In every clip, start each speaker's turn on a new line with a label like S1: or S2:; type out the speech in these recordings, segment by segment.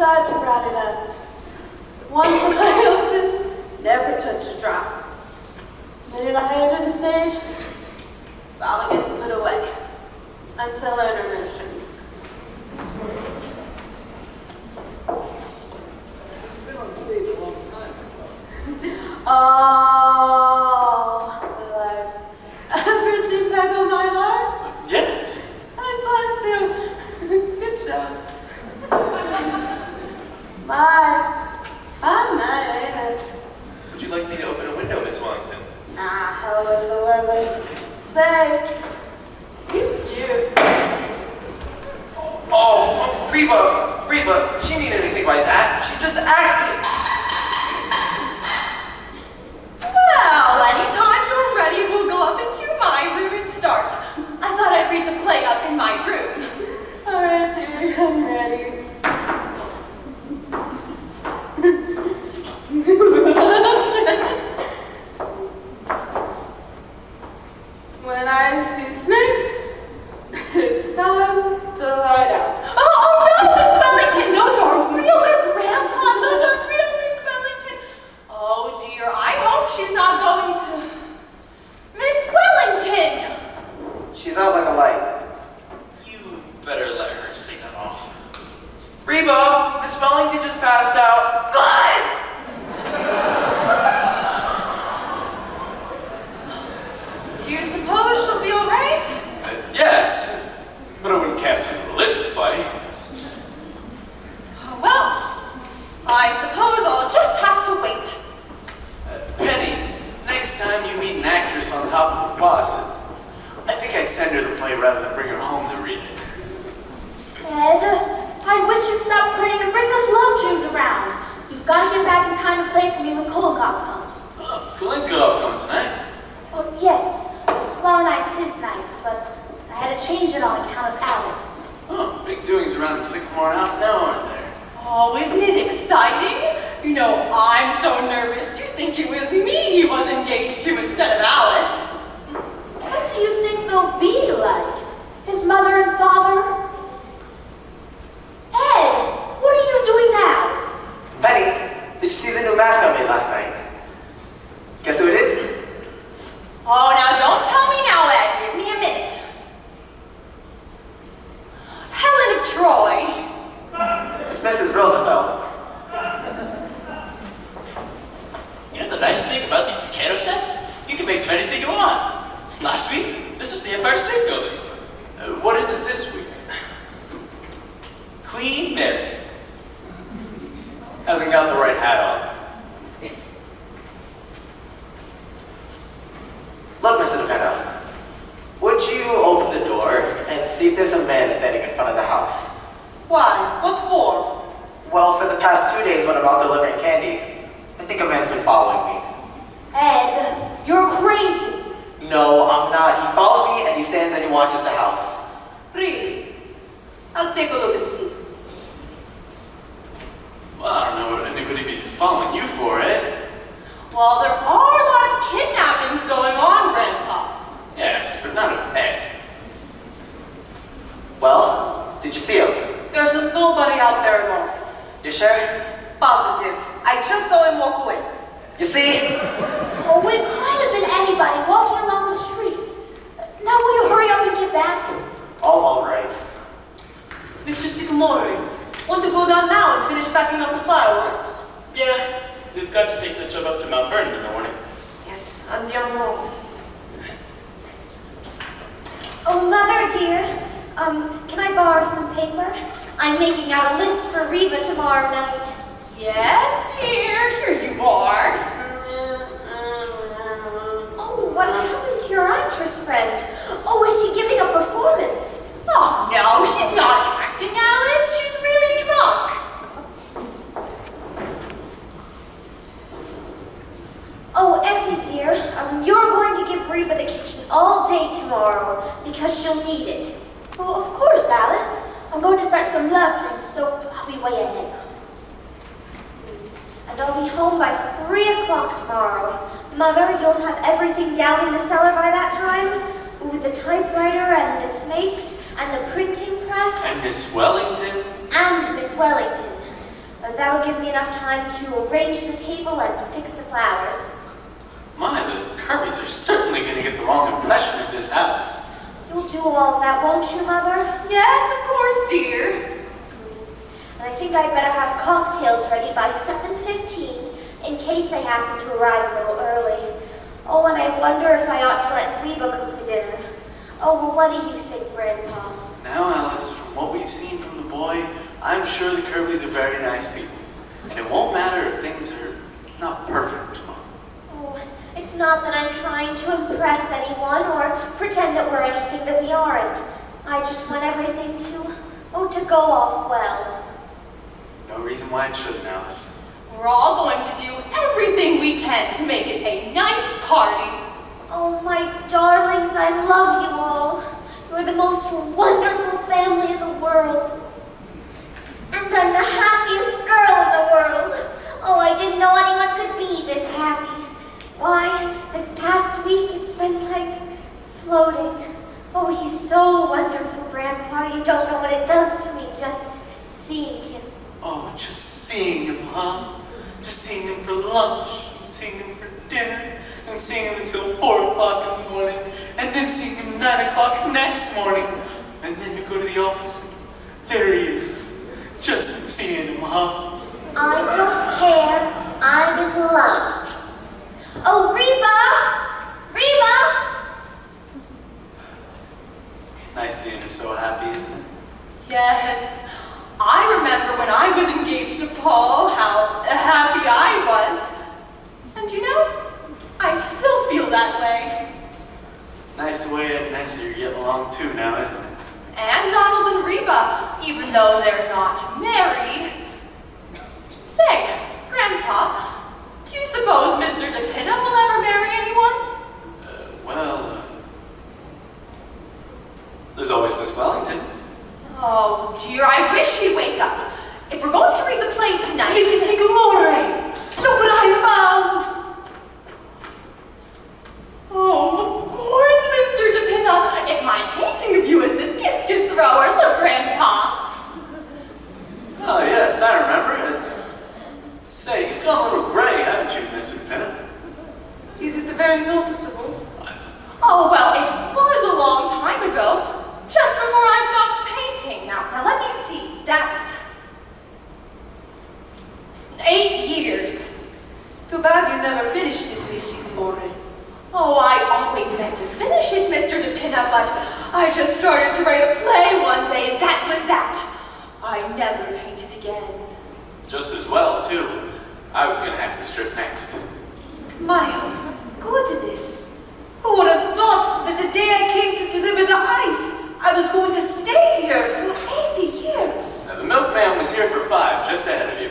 S1: glad you brought it up. Once the play opens, never touch a drop. The minute I enter the stage, Baba gets put away until intermission.
S2: You've been on stage a long time as well.
S1: Oh, my life. Ever seen Back on My Heart?
S3: Yes.
S1: I saw it too. Good job. My fun night, ain't it?
S3: Would you like me to open a window, Miss Wellington?
S1: Nah, hell with the weather. Say, he's cute.
S3: Oh, Reba, she didn't mean anything by that. She just acted.
S4: Well, anytime you're ready, we'll go up into my room and start. I thought I'd read the play up in my room.
S1: All right, dearie, I'm ready. When I see snakes, it's time to lie down.
S4: Oh no, Miss Wellington! Those are real, they're grandpa's. Those are real, Miss Wellington. Oh dear, I hope she's not going to... Miss Wellington!
S5: She's out like a light.
S3: You better let her take that off. Reba, Miss Wellington just passed out. Good!
S4: Do you suppose she'll be all right?
S3: Yes, but I wouldn't cast her in a religious play.
S4: Well, I suppose I'll just have to wait.
S3: Penny, next time you meet an actress on top of a bus, I think I'd send her the play rather than bring her home to read it.
S6: Ed, I wish you'd stop printing and bring those love tunes around. You've got to get back in time to play for me when Kolokov comes.
S3: Kalinko coming tonight.
S6: Oh, yes. Tomorrow night's his night, but I had to change it on account of Alice.
S3: Oh, big doings around the Sycamore house now, aren't there?
S4: Oh, isn't it exciting? You know, I'm so nervous. You'd think it was me he was engaged to instead of Alice.
S6: What do you think they'll be like? His mother and father? Ed, what are you doing now?
S5: Penny, did you see the new mask I made last night? Guess who it is?
S4: Oh, now don't tell me now, Ed. Give me a minute. Helen of Troy.
S5: It's Mrs. Roosevelt.
S3: You know the nice thing about these Decado sets? You can make them anything you want. Last week, this was the Empire State Building. What is it this week? Queen Mary. Hasn't got the right hat on.
S5: Look, Mr. DePeno, would you open the door and see if there's a man standing in front of the house?
S1: Why? What for?
S5: Well, for the past 2 days when I'm out delivering candy, I think a man's been following me.
S6: Ed, you're crazy.
S5: No, I'm not. He follows me and he stands and he watches the house.
S1: Really? I'll take a look and see.
S3: Well, I don't know what anybody be following you for, Ed.
S4: Well, there are a lot of kidnappings going on, Grandpa.
S3: Yes, but not of Ed.
S5: Well, did you see him?
S1: There's nobody out there, no.
S5: You sure?
S1: Positive. I just saw him walk away.
S5: You see?
S6: Oh, it might have been anybody walking along the street. Now will you hurry up and get back?
S5: Oh, all right.
S1: Mr. Sycamore, want to go down now and finish packing up the fireworks?
S3: Yeah, we've got to take this trip up to Mount Vernon in the morning.
S1: Yes, andiamo.
S6: Oh, Mother dear, can I borrow some paper? I'm making out a list for Reba tomorrow night.
S4: Yes, dear, here you are.
S6: Oh, what happened to your actress friend? Oh, is she giving a performance?
S4: Oh, no, she's not acting, Alice. She's really drunk.
S6: Oh, Essie dear, you're going to give Reba the kitchen all day tomorrow because she'll need it. Oh, of course, Alice. I'm going to start some love drinks, so I'll be way ahead. And I'll be home by 3 o'clock tomorrow. Mother, you'll have everything down in the cellar by that time? Ooh, the typewriter and the snakes and the printing press.
S3: And Miss Wellington?
S6: And Miss Wellington. That'll give me enough time to arrange the table and fix the flowers.
S3: My, those Kirby's are certainly going to get the wrong impression of this house.
S6: You'll do all of that, won't you, Mother?
S4: Yes, of course, dear.
S6: And I think I'd better have cocktails ready by 7:15 in case they happen to arrive a little early. Oh, and I wonder if I ought to let Reba cook the dinner. Oh, well, what do you think, Grandpa?
S3: Now, Alice, from what we've seen from the boy, I'm sure the Kirby's are very nice people. And it won't matter if things are not perfect tomorrow.
S6: Oh, it's not that I'm trying to impress anyone or pretend that we're anything that we aren't. I just want everything to go off well.
S3: No reason why it shouldn't, Alice.
S4: We're all going to do everything we can to make it a nice party.
S6: Oh, my darlings, I love you all. You're the most wonderful family in the world. And I'm the happiest girl in the world. Oh, I didn't know anyone could be this happy. Why, this past week it's been like floating. Oh, he's so wonderful, Grandpa. You don't know what it does to me just seeing him.
S3: Oh, just seeing him, huh? Just seeing him for lunch, and seeing him for dinner, and seeing him until 4 o'clock in the morning, and then seeing him 9 o'clock next morning, and then you go to the office, and there he is. Just seeing him, huh?
S6: I don't care. I'm in love. Oh, Reba! Reba!
S3: Nice seeing her so happy, isn't it?
S4: Yes, I remember when I was engaged to Paul, how happy I was. And you know, I still feel that way.
S3: Nice way and nicer you're getting along too now, isn't it?
S4: And Donald and Reba, even though they're not married. Say, Grandpa, do you suppose Mr. DePinna will ever marry anyone?
S3: There's always Miss Wellington.
S4: Oh dear, I wish he'd wake up. If we're going to read the play tonight...
S1: Mrs. Sycamore, look what I found!
S4: Oh, of course, Mr. DePinna. It's my painting of you as the discus thrower. Look, Grandpa.
S3: Oh, yes, I remember. Say, you've gone a little gray, haven't you, Mr. Pinna?
S1: Is it very noticeable?
S4: Oh, well, it was a long time ago. Just before I stopped painting. Now let me see. That's 8 years.
S1: Too bad you never finished it, Miss Sycamore.
S4: Oh, I always meant to finish it, Mr. DePinna, but I just started to write a play one day, and that was that. I never painted again.
S3: Just as well, too. I was gonna have to strip next.
S1: My goodness. Who would have thought that the day I came to deliver the ice, I was going to stay here for 80 years?
S3: Now, the milkman was here for 5, just ahead of you.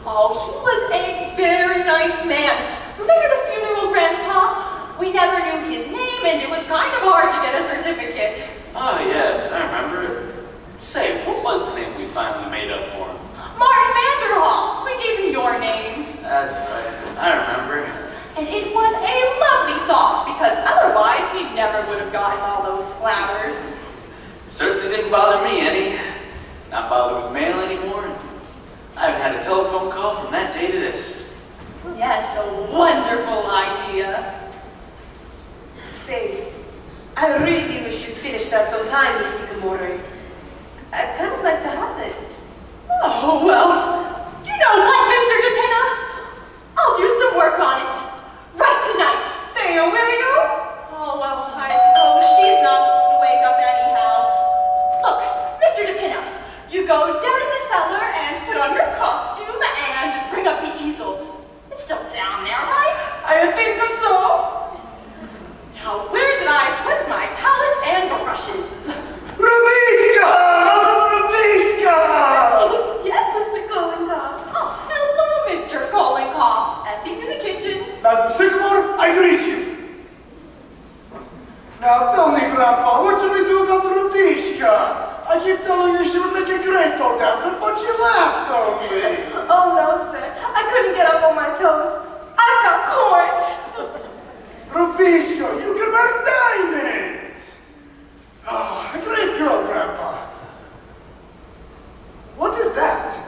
S4: Oh, he was a very nice man. Remember the funeral, Grandpa? We never knew his name, and it was kind of hard to get a certificate.
S3: Ah, yes, I remember. Say, what was the name we finally made up for him?
S4: Martin Vanderhall. We gave him your name.
S3: That's right, I remember.
S4: And it was a lovely thought, because otherwise he never would have gotten all those flowers.
S3: Certainly didn't bother me any. Not bothered with mail anymore. I haven't had a telephone call from that day to this.
S4: Yes, a wonderful idea.
S1: Say, I really think we should finish that sometime, Miss Sycamore. I'd kind of like to have it.
S4: Oh, well, you know what, Mr. DePinna? I'll do some work on it. Right tonight.
S1: Say, will you?
S4: Oh, well, I suppose she's not going to wake up anyhow. Look, Mr. DePinna, you go down in the cellar and put on your costume and bring up the easel. It's still down there, right?
S1: I think so.
S4: Now, where did I put my palette and brushes?
S2: Rubishka! Rubishka!
S1: Yes, Mr. Golinga.
S4: Oh, hello, Mr. Kolinkoff. Essie's in the kitchen.
S2: Madam Sycamore, I greet you. Now tell me, Grandpa, what should we do about Rubishka? I keep telling you she would make a great pole dancer, but she laughs on me.
S1: Oh, no, sir. I couldn't get up on my toes. I've got corns.
S2: Rubishka, you can wear diamonds. Ah, a great girl, Grandpa. What is that?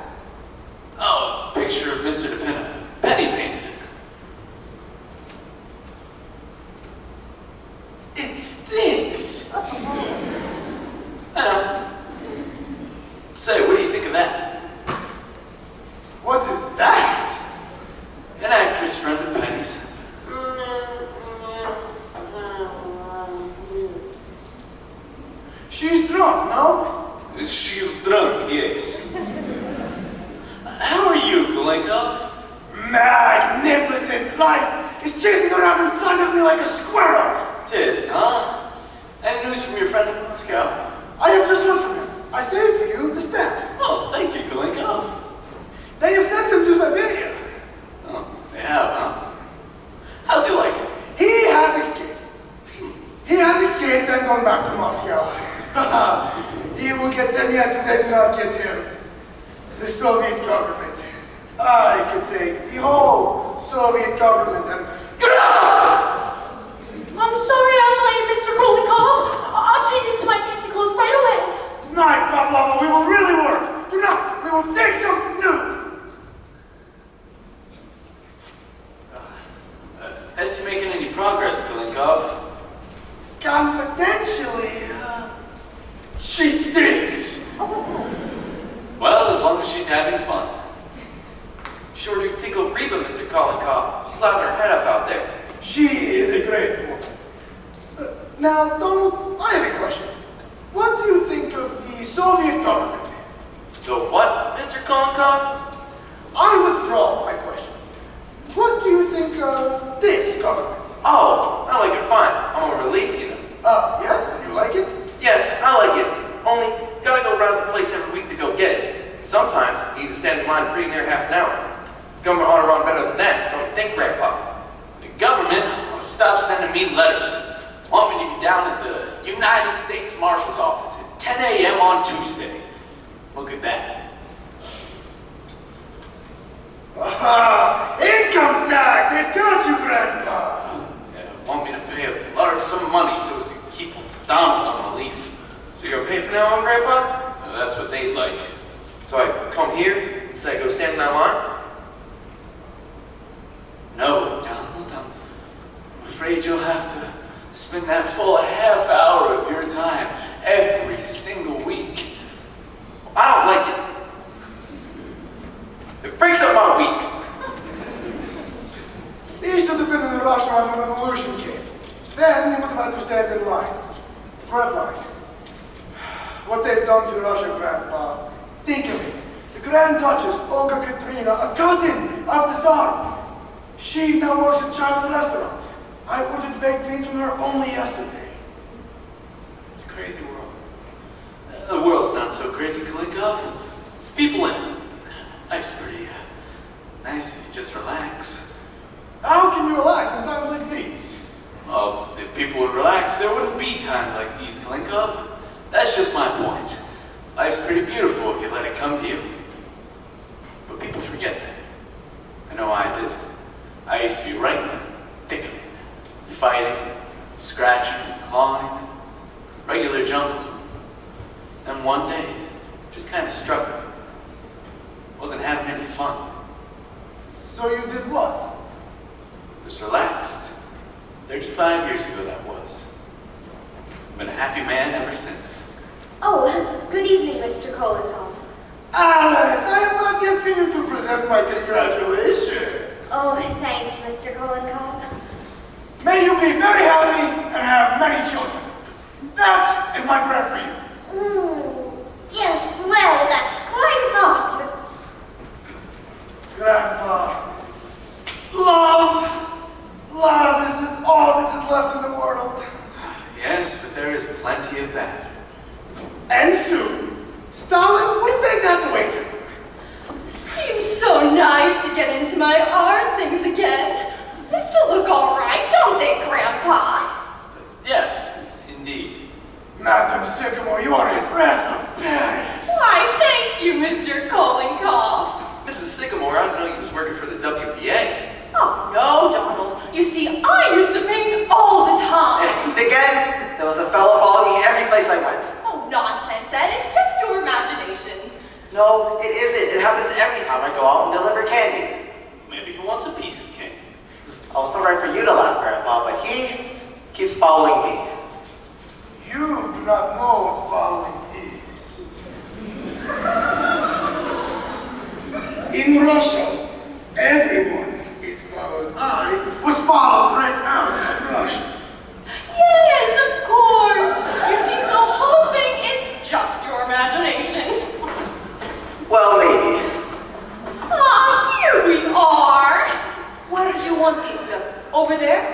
S3: Say, what do you think of that?
S2: What is that?
S3: An actress friend of Penny's.
S2: She's drunk, no?
S3: She's drunk, yes. How are you, Kalenkov?
S2: Magnificent! Life is chasing around inside of me like a squirrel!
S3: Tis, huh? Any news from your friend in Moscow?
S2: I have just heard from him. I saved for you the stamp.
S3: Oh, thank you, Kalenkov.
S2: They have sent him to Siberia.
S3: Oh, they have, huh? How's he like it?
S2: He has escaped. He has escaped and gone back to Moscow. He will get them yet if they do not get him. The Soviet government. I could take the whole Soviet government and...
S1: I'm sorry I'm late, Mr. Kolinkov. I'll change into my fancy clothes right away.
S2: Night, Pavlova, we will really work. Do not, we will take something new.
S3: Is he making any progress, Kalenkov?
S2: Confidentially, she stinks.
S3: Well, as long as she's having fun.
S7: Sure do tickle Reba, Mr. Kolinkov. She's laughing her head off out there.
S2: She is a great woman. Now, Donald, I have a question. What do you think of the Soviet government?
S7: The what, Mr. Kolinkov?
S2: I withdraw my question. What do you think of this government?
S7: Oh, I like it fine. I'm a relief, you know.
S2: Yes, you like it?
S7: Yes, I like it. Only, gotta go around the place every week to go get it. Sometimes, you need to stand in line pretty near half an hour. Government ought to run better than that, don't you think, Grandpa?
S3: The government will stop sending me letters. Want me to be down at the United States Marshal's office at 10 a.m. on Tuesday. Look at that.
S2: Aha! Income tax! They've got you, Grandpa!
S3: Want me to pay a large sum of money so as to keep Donald on relief.
S7: So you're okay for now on, Grandpa?
S3: That's what they'd like.
S7: So I come here, instead I go stand in that line?
S3: No, Donald, I'm afraid you'll have to spend that full half hour of your time every single week.
S7: I don't like it. It breaks up my week.
S2: These should have been in Russia when the revolution came. Then they would have had to stand in line. Red line. What they've done to Russia, Grandpa. Think of it. The Grand Duchess, Olga Katrina, a cousin of the Tsar. She now works in China's restaurants. I ordered baked beans from her only yesterday. It's a crazy world.
S3: The world's not so crazy, Kalinkov. It's people in it. Life's pretty nice if you just relax.
S2: How can you relax in times like these?
S3: Well, if people would relax, there wouldn't be times like these, Kalinkov. That's just my point. Life's pretty beautiful if you let it come to you. But people forget that. I know I did. I used to be right in the thick of it. Fighting, scratching, clawing, regular jungle. Then one day, just kind of struck me. Wasn't having any fun.
S2: So you did what?
S3: Just relaxed. 35 years ago that was. Been a happy man ever since.
S6: Oh, good evening, Mr. Kolinkov.
S2: Alice, I have not yet seen you to present my congratulations.
S6: Oh, thanks, Mr. Kolinkov.
S2: May you be very happy and have many children. That is my prayer for you.
S6: Yes, well, that's quite a thought.
S2: Grandpa, love is all that is left in the world.
S3: Yes, but there is plenty of that.
S2: And soon, Stalin would take that away too.
S4: Seems so nice to get into my art things again. They still look all right, don't they, Grandpa?
S3: Yes, indeed.
S2: Madam Sycamore, you are a breath of Paris.
S4: Why, thank you, Mr. Kolinkov.
S7: Mrs. Sycamore, I didn't know you was working for the WPA.
S4: Oh, no, Donald. You see, I used to paint all the time.
S5: And again, there was a fellow following me every place I went.
S4: Oh, nonsense, Ed. It's just your imagination.
S5: No, it isn't. It happens every time I go out and deliver candy.
S3: Maybe he wants a piece of cake.
S5: Oh, it's all right for you to laugh, Grandpa, but he keeps following me.
S2: You do not know what following is. In Russia, everyone is followed. I was followed right out of Russia.
S4: Yes, of course. You see, the whole thing is just your imagination.
S5: Well, maybe.
S4: Ah, here we are.
S1: Where do you want this? Over there?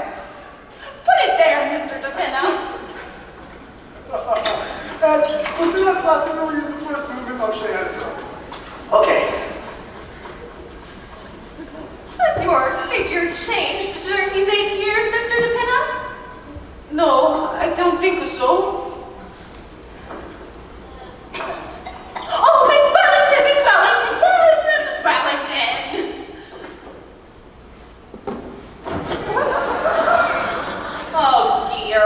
S4: Put it there, Mr. DePinna.
S2: And would you not last we'll use the first movement of Scheherazade?
S5: Okay.
S4: Has your figure changed during these 8 years, Mr. DePinna?
S1: No, I don't think so.
S4: Oh, Miss Wellington, Miss Wellington, yes, Mrs. Wellington. Oh, dear.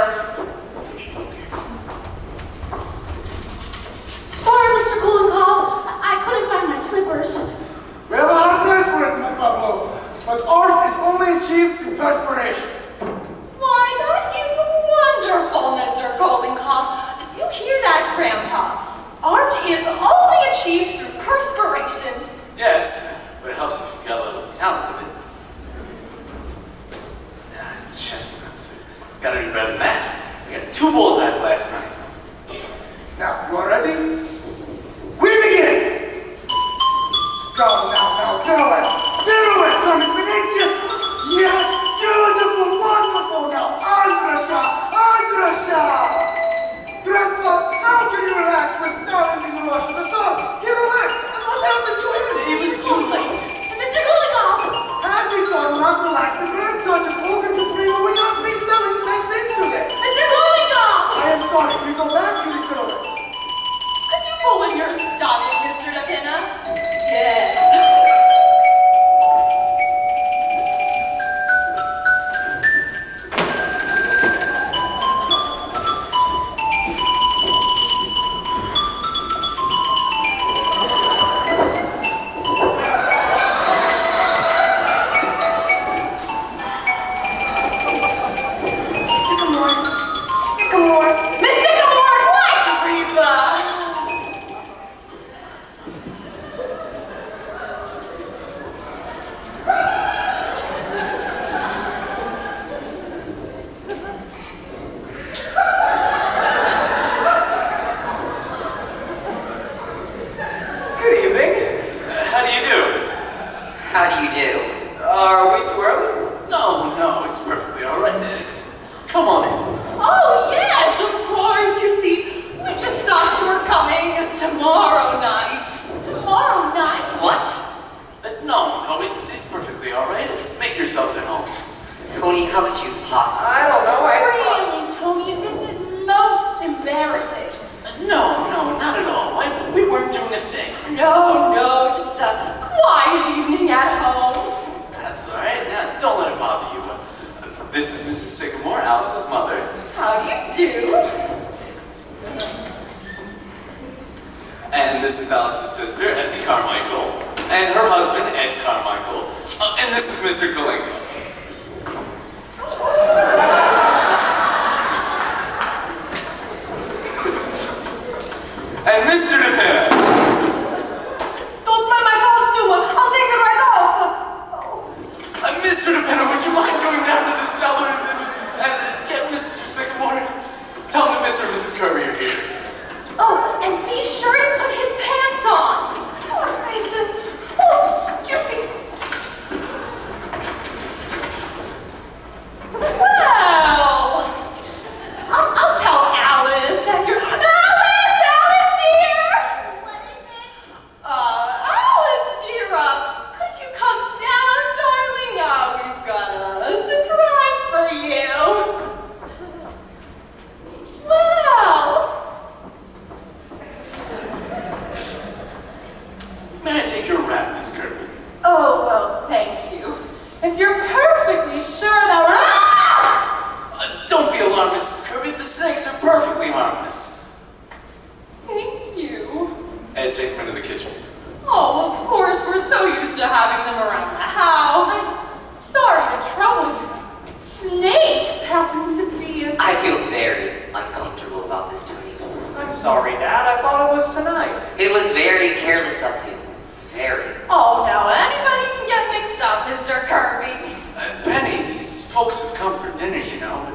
S6: Sorry, Mr. Kulenkov. I couldn't find my slippers.
S2: We have a hard night for it, my Pavlov. But art is only achieved through perspiration.
S4: Why, that is wonderful, Mr. Goldenkoff. Do you hear that, Grandpa? Art is only achieved through perspiration.
S3: Yes, but it helps if you've got a little talent with it. Chestnuts. Gotta do better than that. We got 2 bullseyes last night.
S2: Now, you are ready? We begin! Come now, pirouette! Pirouette! Come, it's been 8 years! Yes! Beautiful! Wonderful! Now, Andrusha! Andrusha! Grandpa, how can you relax when Stalin in Russia? The son, he relaxed! And what happened to him?
S3: It was too late.
S6: Mr. Kulenkov!
S2: Had we son not relaxed, the Grand Duchess Olga Katrina would not be selling campaigns today.
S6: Mr. Kulenkov!
S2: I am sorry, we go back to the pirouette.
S4: Could you pull in your stomach, Mr. DePinna? Yes.
S1: Sycamore.
S4: Miss Sycamore, what, Reba?
S3: Good evening. How do you do?
S8: How do you do?
S3: Are we too early? No, no, it's perfectly all right. Come on in.
S4: Oh, yes, of course. You see, we just thought you were coming tomorrow night.
S6: Tomorrow night?
S8: What?
S3: No, it's perfectly all right. Make yourselves at home.
S8: Tony, how could you possibly?
S3: I don't know.
S6: Really, Tony, this is most embarrassing.
S3: No, not at all. We weren't doing a thing.
S4: No, just a quiet evening at home.
S3: That's all right. Now, don't let it bother you. This is Mrs. Sycamore, Alice's mother.
S4: How do you do?
S3: And this is Alice's sister, Essie Carmichael. And her husband, Ed Carmichael. And this is Mr. Kalenko. And Mr. DePinna.
S1: Don't mind my costume. I'll take it right off.
S3: Mr. DePinna, would you mind going down to the cellar and get Mr. Sycamore? Tell him that Mr. and Mrs. Kirby are here.
S4: Oh, and be sure to put his pants on. Oh, excuse me. Well, I'll tell Alice that you're... Alice, dear!
S6: What is it?
S4: Alice, dear, could you come down, darling? We've got a surprise for you. Well...
S3: May I take your wrap, Miss Kirby?
S4: Oh, well, thank you. If you're perfectly sure that we're...
S3: Don't be alarmed, Mrs. Kirby. The snakes are perfectly harmless.
S4: Thank you.
S3: Ed, take them into the kitchen.
S4: Oh, of course, we're so used to having them around the house. Sorry to trouble you. Snakes happen to be a...
S8: I feel very uncomfortable about this, Tony.
S9: I'm sorry, Dad. I thought it was tonight.
S8: It was very careless of you. Very.
S4: Oh, now
S3: folks have come for dinner, you know, but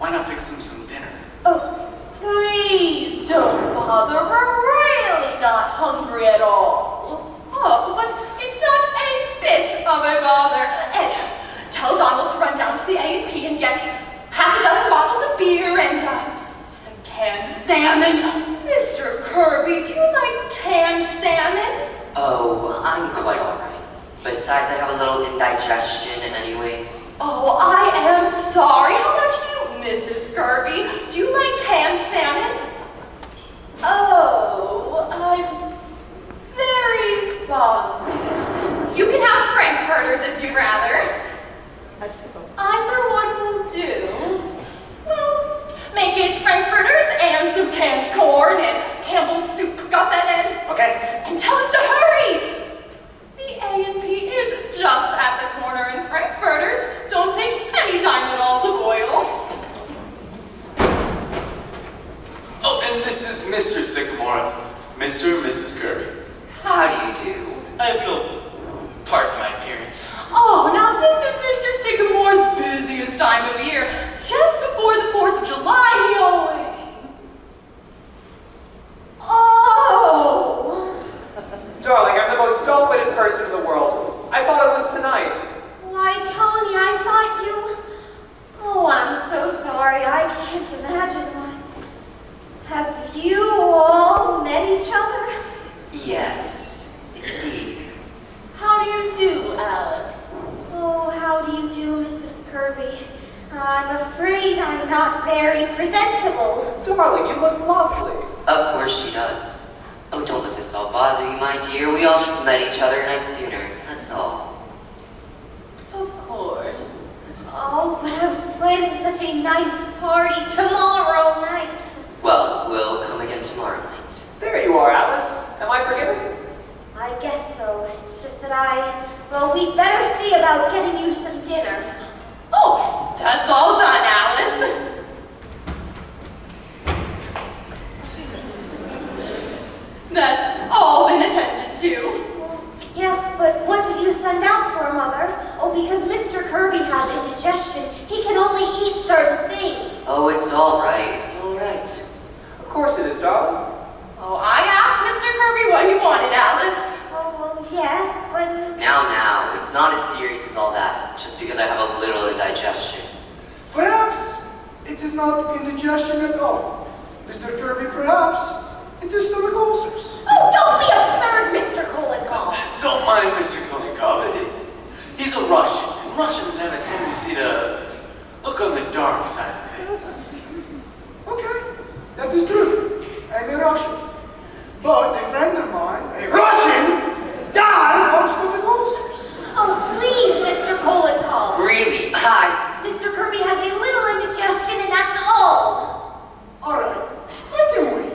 S3: why not fix them some dinner?
S4: Oh, please don't bother. We're really not hungry at all. Oh, but it's not a bit of a bother. Ed, tell Donald to run down to the A&P and get half a dozen bottles of beer and some canned salmon. Mr. Kirby, do you like canned salmon?
S8: Oh, I'm quite alright. Besides, I have a little indigestion anyways.
S4: Oh, I am sorry. How about you, Mrs. Kirby? Do you like canned salmon? Oh, I'm very fond of it. You can have frankfurters if you'd rather. Either one will do. Well, make it frankfurters and some canned corn and Campbell's soup. Got that, Ed?
S5: Okay.
S4: And tell him to hurry. The A&P is just at the corner, and frankfurters don't take any time at all to boil.
S3: Oh, and this is Mr. Sycamore, Mr. and Mrs. Kirby.
S8: How do you do?
S3: I will pardon my appearance.
S4: Oh, now this is Mr. Sycamore's busiest time of year. Just before the 4th of July, he always... Oh!
S9: Darling, I'm the most dull-witted person in the world. I thought it was tonight.
S6: Why, Tony, I thought you... Oh, I'm so sorry. I can't imagine why. Have you all met each other?
S8: Yes, indeed.
S1: How do you do, Alice?
S6: Oh, how do you do, Mrs. Kirby? I'm afraid I'm not very presentable.
S9: Darling, you look lovely.
S8: Of course she does. Oh, don't let this all bother you, my dear. We all just met each other a night sooner. That's all.
S1: Of course.
S6: Oh, but I was planning such a nice party tomorrow night.
S8: Well, we'll come again tomorrow night.
S9: There you are, Alice. Am I forgiven?
S6: I guess so. It's just that well, we'd better see about getting you some dinner.
S4: Oh, that's all done, Alice. That's all been attended to.
S6: Well, yes, but what did you send out for, Mother? Oh, because Mr. Kirby has indigestion. He can only eat certain things.
S8: Oh, it's all right. It's all right.
S9: Of course it is, darling.
S4: Oh, I asked Mr. Kirby what he wanted, Alice.
S6: Oh, well, yes, but...
S8: Now, it's not as serious as all that, just because I have a little indigestion.
S2: Perhaps it is not indigestion at all. Mr. Kirby, perhaps it is stomach ulcers.
S6: Oh, don't be absurd, Mr. Kolikov.
S3: Don't mind Mr. Kolikov. He's a Russian, and Russians have a tendency to look on the dark side of things.
S2: Okay, that is true. I'm a Russian. But a friend of mine, a Russian, died of stomach ulcers.
S6: Oh, please, Mr. Kolikov.
S8: Really?
S6: Mr. Kirby has a little indigestion, and that's all.
S2: All right, let him wait.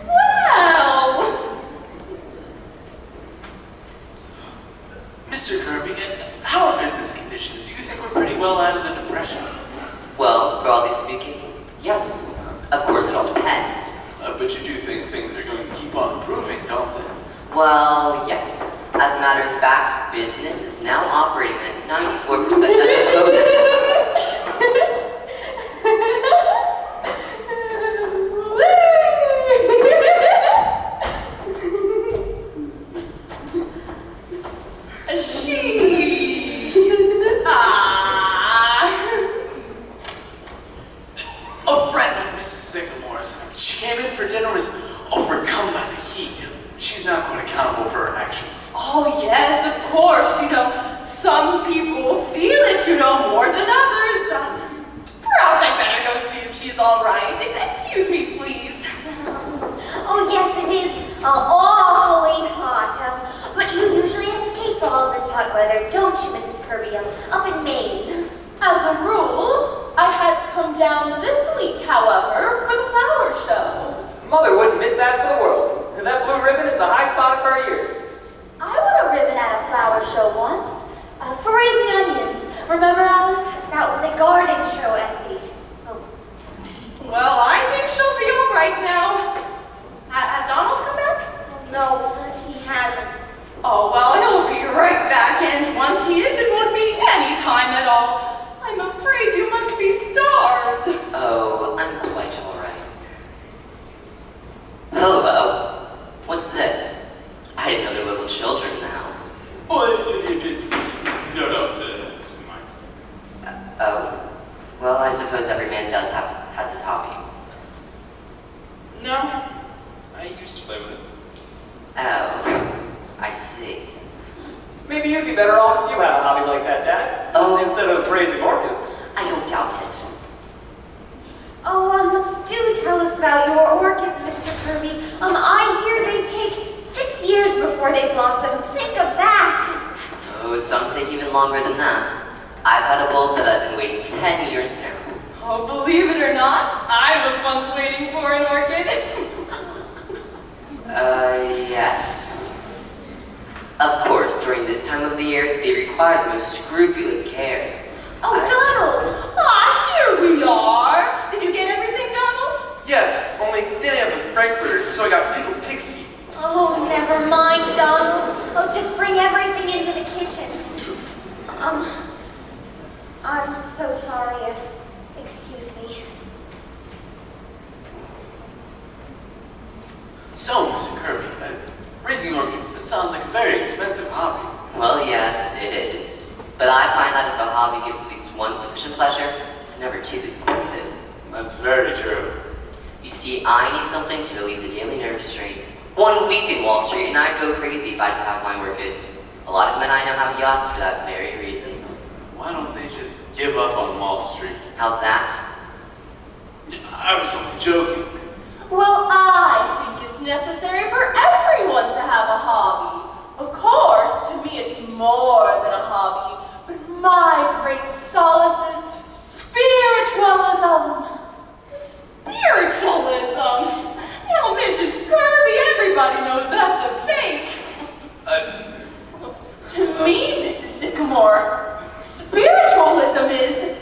S4: Wow.
S3: Mr. Kirby, how are business conditions? Do you think we're pretty well out of the depression?
S8: Well, broadly speaking, yes. Of course, it all depends.
S3: But you do think things are going to keep on improving, don't they?
S8: Well, yes. As a matter of fact, business is now operating at 94% as opposed
S3: A friend of Mrs. Sycamore's, she came in for dinner, was overcome by the heat. She's not quite accountable for her actions.
S4: Oh, yes, of course. Some people feel it, more than others. Perhaps I better go see if she's all right. Excuse me, please.
S6: Oh, yes, it is awfully hot. But you usually escape all this hot weather, don't you, Mrs. Kirby, up in Maine?
S1: As a rule, I had to come down this week, however, for the flower show.
S9: Mother wouldn't miss that for the world. And that blue ribbon is the high spot of her year.
S1: I won a ribbon at a flower show once, for raising onions. Remember, Alice?
S6: That was a garden show, Essie. Oh.
S4: Well, I think she'll be all right now. Has Donald come back?
S6: No, he hasn't.
S8: suppose every man has his hobby.
S3: No, I used to play with it.
S8: Oh, I see.
S9: Maybe you'd be better off if you had a hobby like that, Dad.
S8: Oh.
S9: Instead of raising orchids.
S8: I don't doubt it.
S6: Oh, do tell us about your orchids, Mr. Kirby. I hear they take 6 years before they blossom. Think of that.
S8: Oh, some take even longer than that. I've had a bulb that I've been waiting 10 years now.
S4: Oh, believe it or not, I was once waiting for an orchid.
S8: Yes. Of course, during this time of the year, they require the most scrupulous care.
S6: Oh, Donald.
S4: Here we are. Did you get everything, Donald?
S7: Yes, only they didn't have a frankfurter, so I got pickled pig's feet.
S6: Oh, never mind, Donald. Oh, just bring everything into the kitchen. I'm so sorry. Excuse me.
S3: So, Mr. Kirby, raising orchids, that sounds like a very expensive hobby.
S8: Well, yes, it is. But I find that if a hobby gives at least one sufficient pleasure, it's never too expensive.
S3: That's very true.
S8: You see, I need something to relieve the daily nerve strain. 1 week in Wall Street, and I'd go crazy if I didn't have my orchids. A lot of men I know have yachts for that very reason.
S3: Why don't they just give up on Wall Street?
S8: How's that?
S3: I was only joking.
S4: Well, I think it's necessary for everyone to have a hobby. Of course, to me it's more than a hobby, but my great solace is spiritualism. Spiritualism? Now, Mrs. Kirby, everybody knows that's a fake. To me, Mrs. Sycamore, spiritualism is,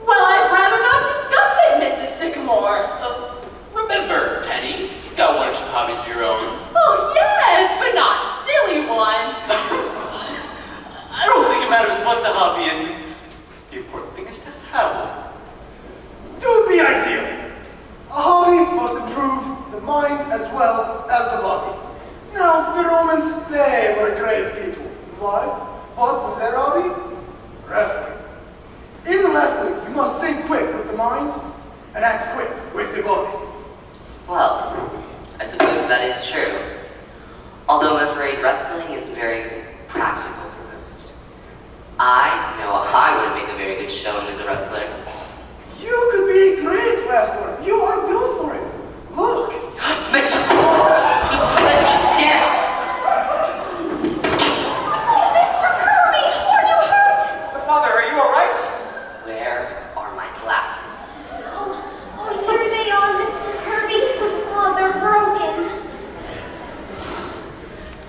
S4: well, I'd rather not discuss it, Mrs. Sycamore.
S3: Remember, Penny, you've got 1 or 2 hobbies of your own.
S4: Oh, yes, but not silly ones.
S3: I don't think it matters what the hobby is. The important thing is to have one.
S2: It would be ideal. A hobby must improve the mind as well as the body. Now, the Romans, they were great people. Why? What was their hobby? Wrestling. In wrestling, you must think quick with the mind and act quick with the body.
S8: Well, I suppose that is true. Although I'm afraid wrestling isn't very practical for most. I know I wouldn't make a very good showing as a wrestler.
S2: You could be a great wrestler. You are built for it. Look.
S8: Mr. Cole, he put me down.
S6: Oh, Mr. Kirby, are you hurt?
S9: Father, are you all right?
S8: Where are my glasses?
S6: Oh, here they are, Mr. Kirby. Oh, they're broken.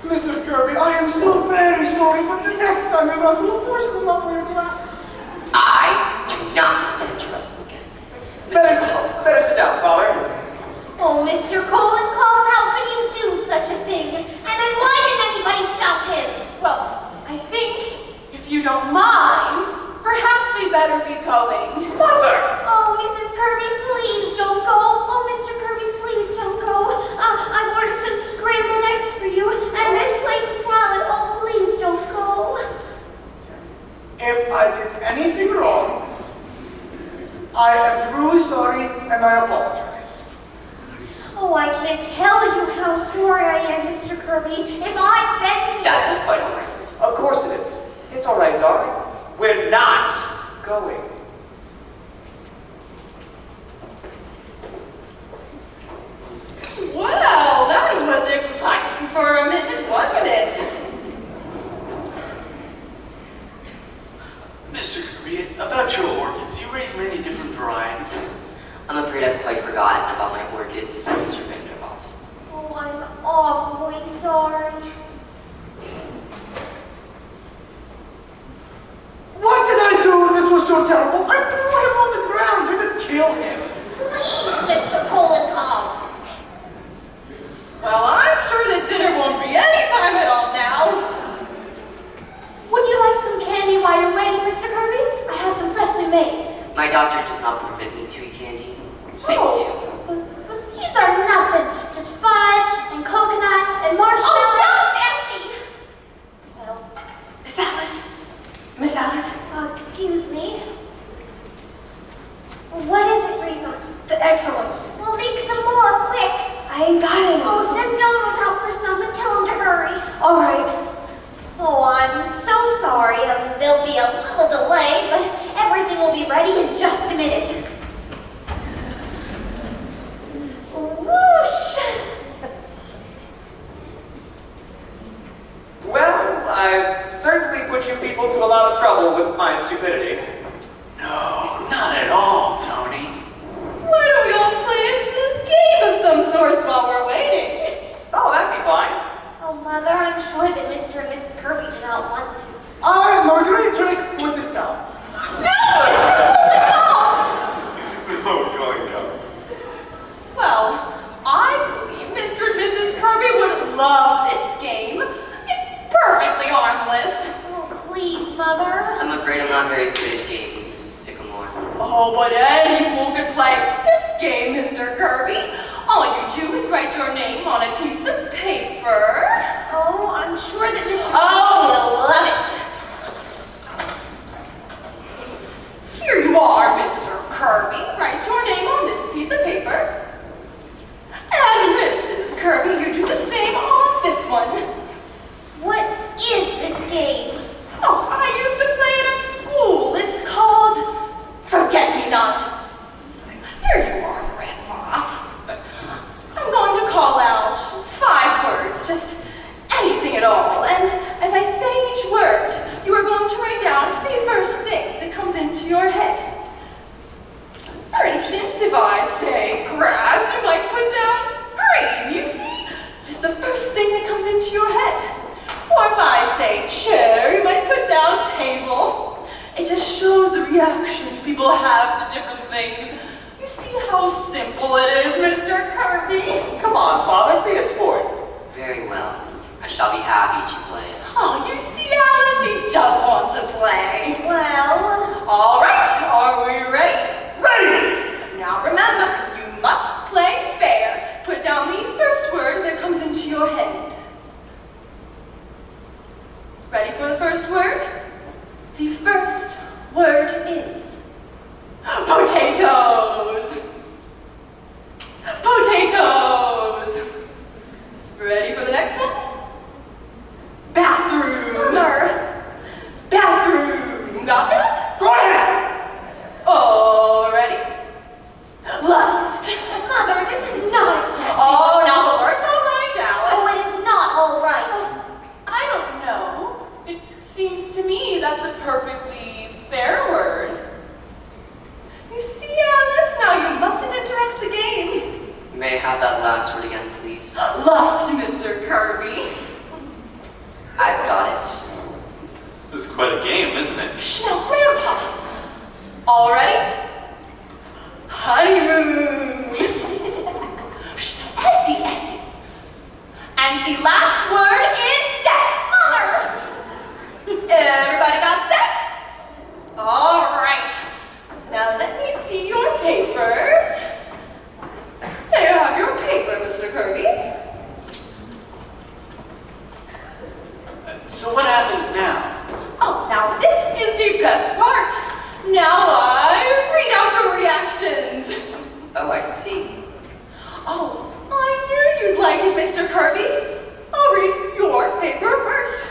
S2: Mr. Kirby, I am so very sorry, but the next time you wrestle, of course you will not wear glasses.
S8: I do not intend to wrestle again. Mr. Cole.
S9: Better sit down, Father.
S6: Oh, Mr. Kolenkov, how could you do such a thing? And then why didn't anybody stop him?
S4: Well, I think, if you don't mind, perhaps we better be going.
S9: Mother!
S6: Oh, Mrs. Kirby, please don't go. Oh, Mr. Kirby, please don't go. I've ordered some scrambled eggs for you and plain salad. Oh, please don't go.
S2: If I did anything wrong, I am truly sorry and I apologize.
S6: Oh, I can't tell you how sorry I am, Mr. Kirby. If I'd been here...
S8: That's quite all right.
S9: Of course it is. It's all right, darling. We're not going.
S4: Well, that was exciting for a minute, wasn't it?
S3: Mr. Kirby, about your orchids, you raise many different varieties.
S8: I'm afraid I've quite forgotten about my orchids, Mr. Vanderhoff.
S6: Oh, I'm awfully sorry.
S2: What did I do that was so terrible? I threw him on the ground. Did it kill him?
S6: Please, Mr. Kolenkov.
S4: Well, I'm sure that dinner won't be any time at all now.
S6: Would you like some candy while you're waiting, Mr. Kirby? I have some freshly made.
S8: My doctor does not permit me to eat candy. Thank
S6: Oh,
S8: you.
S6: But these are nothing. Just fudge and coconut and marshmallow. Oh, don't, Essie! Well,
S4: Miss Alice. Miss Alice.
S6: excuse me. What is it, Reba?
S1: The extra ones.
S6: Well, make some more, quick.
S1: I ain't got any.
S6: Oh, send Donald out for some and tell him to hurry.
S1: All right.
S6: Oh, I'm so sorry. There'll be a little delay, but everything will be ready in just a minute. Whoosh!
S9: Well, I've certainly put you people to a lot of trouble with my stupidity.
S3: No, not at all, Tony.
S4: Why don't we all play a game of some sorts while we're waiting?
S9: Oh, that'd be fine.
S6: Oh, Mother, I'm sure that Mr. and Mrs. Kirby do not want to.
S2: I know a great trick with this towel.
S3: No, go.
S4: Well, I believe Mr. and Mrs. Kirby would love this game. It's perfectly harmless.
S6: Oh, please, Mother.
S8: I'm afraid I'm not very good at games, Mrs. Sycamore.
S4: Oh, but any fool could play this game, Mr. Kirby. All you do is write your name on a piece of paper.
S6: Oh, I'm sure that Mr.
S4: Oh, you'll love it. Here you are, Mr. Kirby. Write your name on this piece of paper. And Mrs. Kirby, you do the same on this one.
S6: What is this game?
S4: Oh, I used to play it at school. It's called Forget-Me-Not. Here you are, Grandpa. I'm going to call out 5 words, just anything at all. And as I say each word, you are going to write down the first thing that comes into your head. For instance, if I say grass, you might put down green, you see? Just the first thing that comes into your head. Or if I say chair, you might put down table. It just shows the reactions people have to different things. You see how simple it is, Mr. Kirby?
S9: Come on, Father, be a sport.
S8: Very well. I shall be happy to play.
S4: Oh, you see, Alice, he does want to play.
S6: Well,
S4: All right, are we ready?
S2: Ready!
S4: Now remember, you must play fair. Put down the first word that comes into your head. Ready for the first word? The first word is potatoes. Potatoes. Ready for the next one? Bathroom.
S6: Mother.
S4: Bathroom. Got that?
S2: Go ahead!
S4: All ready? Lust.
S6: Mother, this is not exactly.
S4: Oh, now the word's all right, Alice.
S6: Oh, it is not all right.
S1: I don't know. It seems to me that's a perfectly fair word.
S4: You see, Alice, now you mustn't interrupt the game.
S8: May I have that last word again, please?
S4: Lust, Mr. Kirby.
S8: I've got it.
S3: This is quite a game, isn't it?
S4: Shh, now, Grandpa. All ready? Honeymoon. Shh, Essie. And the last word is sex. Mother. Everybody got sex? All right. Now let me see your papers. There you have your paper, Mr. Kirby.
S3: So what happens now?
S4: Oh, now this is the best part. Now I read out your reactions.
S8: Oh, I see.
S4: Oh, I knew you'd like it, Mr. Kirby. I'll read your paper first.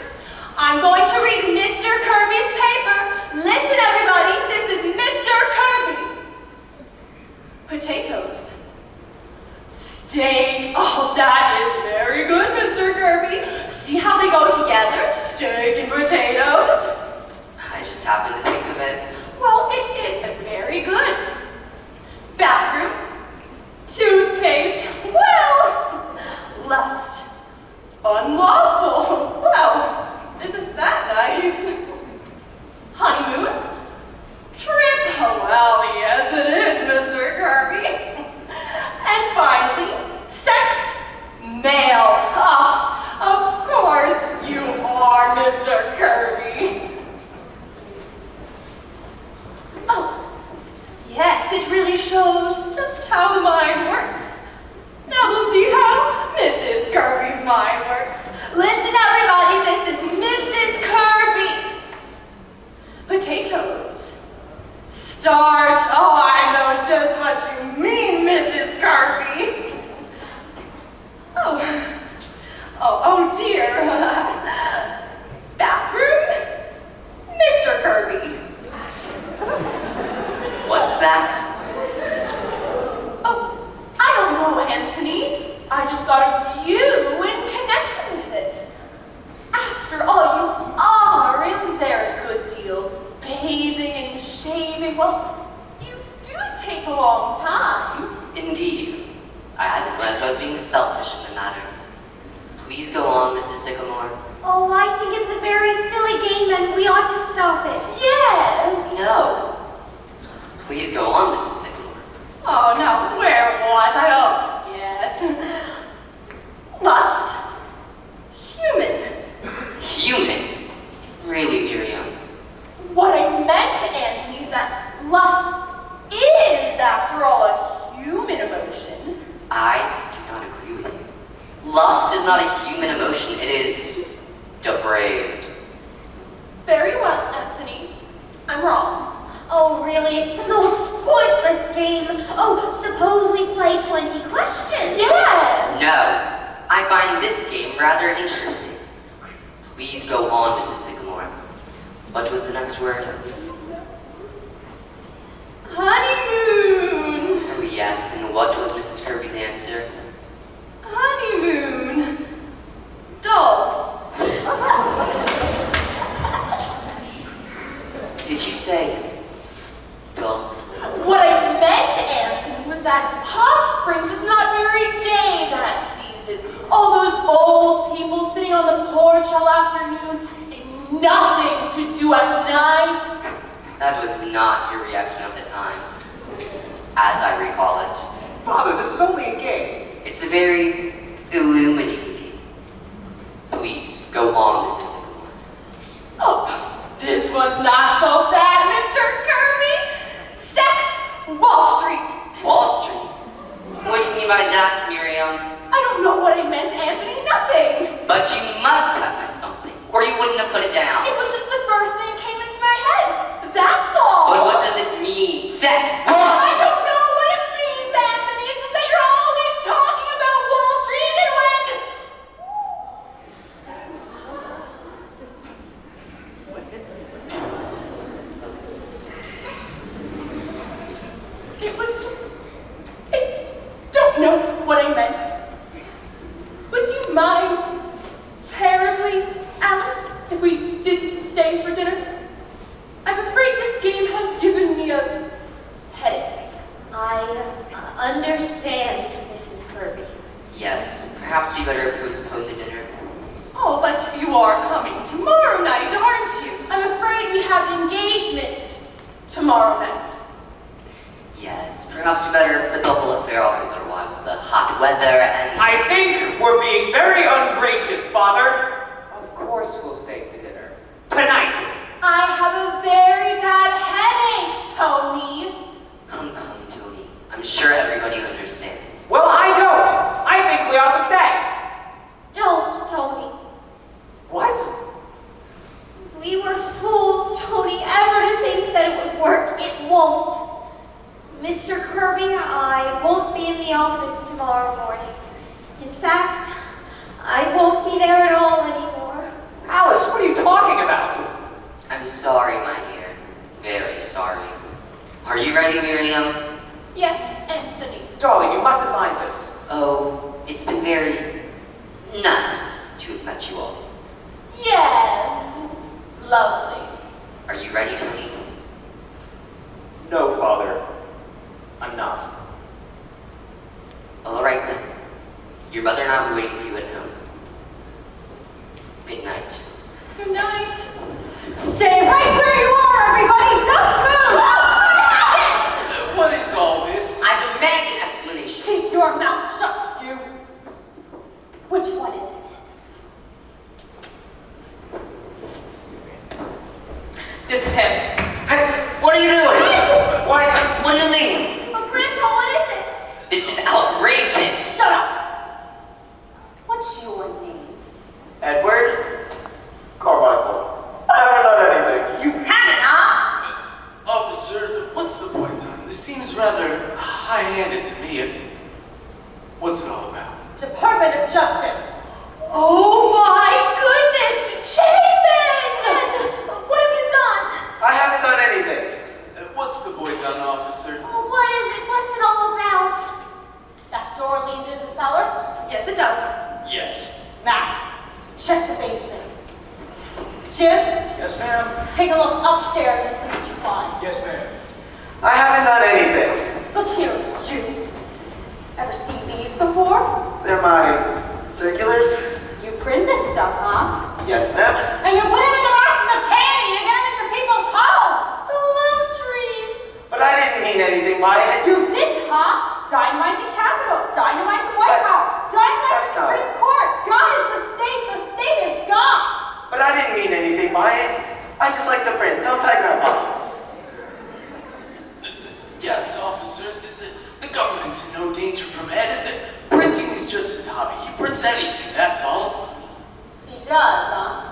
S4: I'm going to read Mr. Kirby's paper. Listen, everybody, this is Mr. Kirby. Potatoes. Steak. Oh, that is very good, Mr. Kirby. See how they go together? Steak and potatoes.
S8: I just happened to think of it.
S4: Well, it is very good. Bathroom. Toothpaste. Well. Lust. Unlawful. Well, isn't that nice? Honeymoon. Trip. Well, yes it is, Mr. Kirby. And finally, sex. Male. Ah, of course you are, Mr. Kirby. Oh, yes, it really shows just how the mind works. Now we'll see how Mrs. Kirby's mind works. Listen, everybody, this is Mrs. Kirby. Potatoes. Start. Oh, I know just thought of you in connection with it. After all, you are in there a good deal, bathing and shaving. Well, you do take a long time.
S8: Indeed. I hadn't realized I was being selfish in the matter. Please go on, Mrs. Sycamore.
S6: Oh, I think it's a very silly game and we ought to stop it.
S4: Yes.
S8: No. Please go on, Mrs. Sycamore.
S4: Oh, now, where was I? Oh, yes. Lust. Human.
S8: Human? Really, Miriam?
S4: What I meant, Anthony, is that lust is, after all, a human emotion.
S8: I do not agree with you. Lust is not a human emotion. It is depraved.
S4: Very well, Anthony. I'm wrong.
S6: Oh, really? It's the most pointless game. Oh, suppose we play 20 questions.
S4: Yes.
S8: No. I find this game rather interesting. Please go on, Mrs. Sycamore. What was the next word?
S4: Honeymoon.
S8: Oh, yes. And what was Mrs. Kirby's answer?
S4: Honeymoon. Dull.
S8: Did you say dull?
S4: What I meant, Anthony, was that Hot Springs is not very gay that season. All those old people sitting on the porch all afternoon and nothing to do at night.
S8: That was not your reaction at the time, as I recall it.
S9: Father, this is only a game.
S8: It's a very illuminating game. Please, go on, Mrs. Sycamore.
S4: Oh, this one's not so bad, Mr. Kirby. Sex, Wall Street.
S8: Wall Street? What do you mean by that, Miriam?
S4: I don't know what I meant, Anthony. Nothing.
S8: But you must have meant something, or you wouldn't have put it down.
S4: It was just the first thing that came into my head. That's all.
S8: But what does it mean? Sex?
S4: I don't know what it means, Anthony. It's just that you're always talking about Wall Street and when... It was just... I don't know what I meant. Would you mind terribly, Alice, if we didn't stay for dinner? I'm afraid this game has given me a headache.
S6: I understand, Mrs. Kirby.
S8: Yes, perhaps we better postpone the dinner.
S4: Oh, but you are coming tomorrow night, aren't you? I'm afraid we have an engagement tomorrow night.
S8: Yes, perhaps we better put the whole affair off a little while with the hot weather and...
S9: I think we're being very ungracious, Father. Of course we'll stay to dinner. Tonight.
S4: I have a very bad headache, Tony.
S8: Come, Tony. I'm sure everybody understands.
S9: Well, I don't. I think we ought to stay.
S6: Don't, Tony.
S9: What?
S6: We were fools, Tony, ever to think that it would work. It won't. Mr. Kirby, I won't be in the office tomorrow morning. In fact, I won't be there at all anymore.
S9: Alice, what are you talking about?
S8: I'm sorry, my dear. Very sorry. Are you ready, Miriam?
S4: Yes, Anthony.
S9: Darling, you mustn't mind this.
S8: Oh, it's been very nice to have met you all.
S4: Yes. Lovely.
S8: Are you ready, Tony?
S9: No, Father. I'm not.
S8: All right then. Your mother and I will be waiting for you at home. Good night.
S4: Good night. Stay right where you are, everybody! Don't move!
S3: What is all this?
S8: I demand an explanation.
S4: Keep your mouth shut, you. Which one is it? This is him.
S5: Hey, what are you doing? Why, what do you mean?
S6: Oh, Grandpa, what is it?
S8: This is outrageous.
S4: Shut up. What's your name?
S5: Edward? Carmichael. I haven't done anything.
S4: You haven't, huh?
S3: Officer, what's the point on? This seems rather high-handed to me. What's it all about?
S4: Department of Justice. Oh my goodness, Chapin!
S6: What have you done?
S5: I haven't done anything.
S3: What's the boy done, officer?
S6: Oh, what is it? What's it all about?
S4: That door leads in the cellar? Yes,
S1: Ever seen these before?
S5: They're my circulars?
S1: You print this stuff, huh?
S5: Yes, ma'am.
S1: And you put them in the boxes of candy to get them into people's homes. The love dreams.
S5: But I didn't mean anything by it.
S1: You didn't, huh? Dynamite the Capitol. Dynamite the White House. Dynamite the
S5: That's not-
S1: Supreme Court. God is the state. The state is God.
S5: But I didn't mean anything by it. I just like to print. Don't I, Grandpa?
S3: Yes, officer. The government's in no danger from Ed. Printing is just his hobby. He prints anything, that's all.
S1: He does, huh?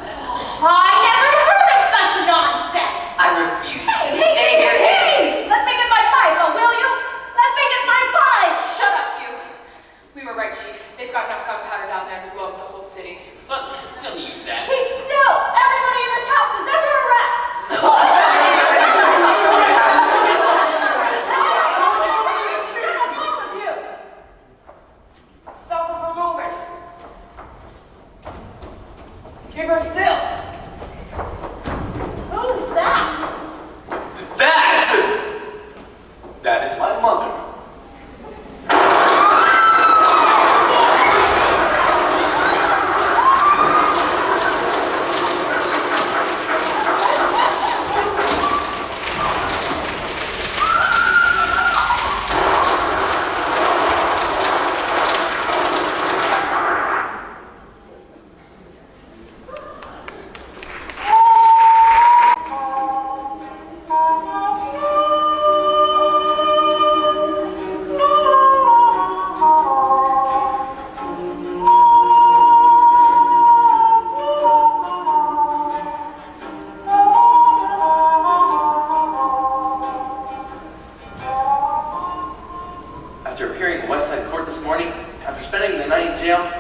S4: I never heard of such nonsense.
S8: I refuse to stay here.
S1: Hey! Let me get my Bible, will you? Let me get my Bible!
S4: Shut up, you. We were right, Chief. They've got enough gunpowder down there to blow up the whole city.
S3: But we're gonna use that.
S1: Keep still! Everybody in this house is under arrest! All of you!
S9: Stop her from moving. Keep her still.
S1: Who's that?
S3: That is my mother. After appearing in West Side Court this morning, after spending the night in jail,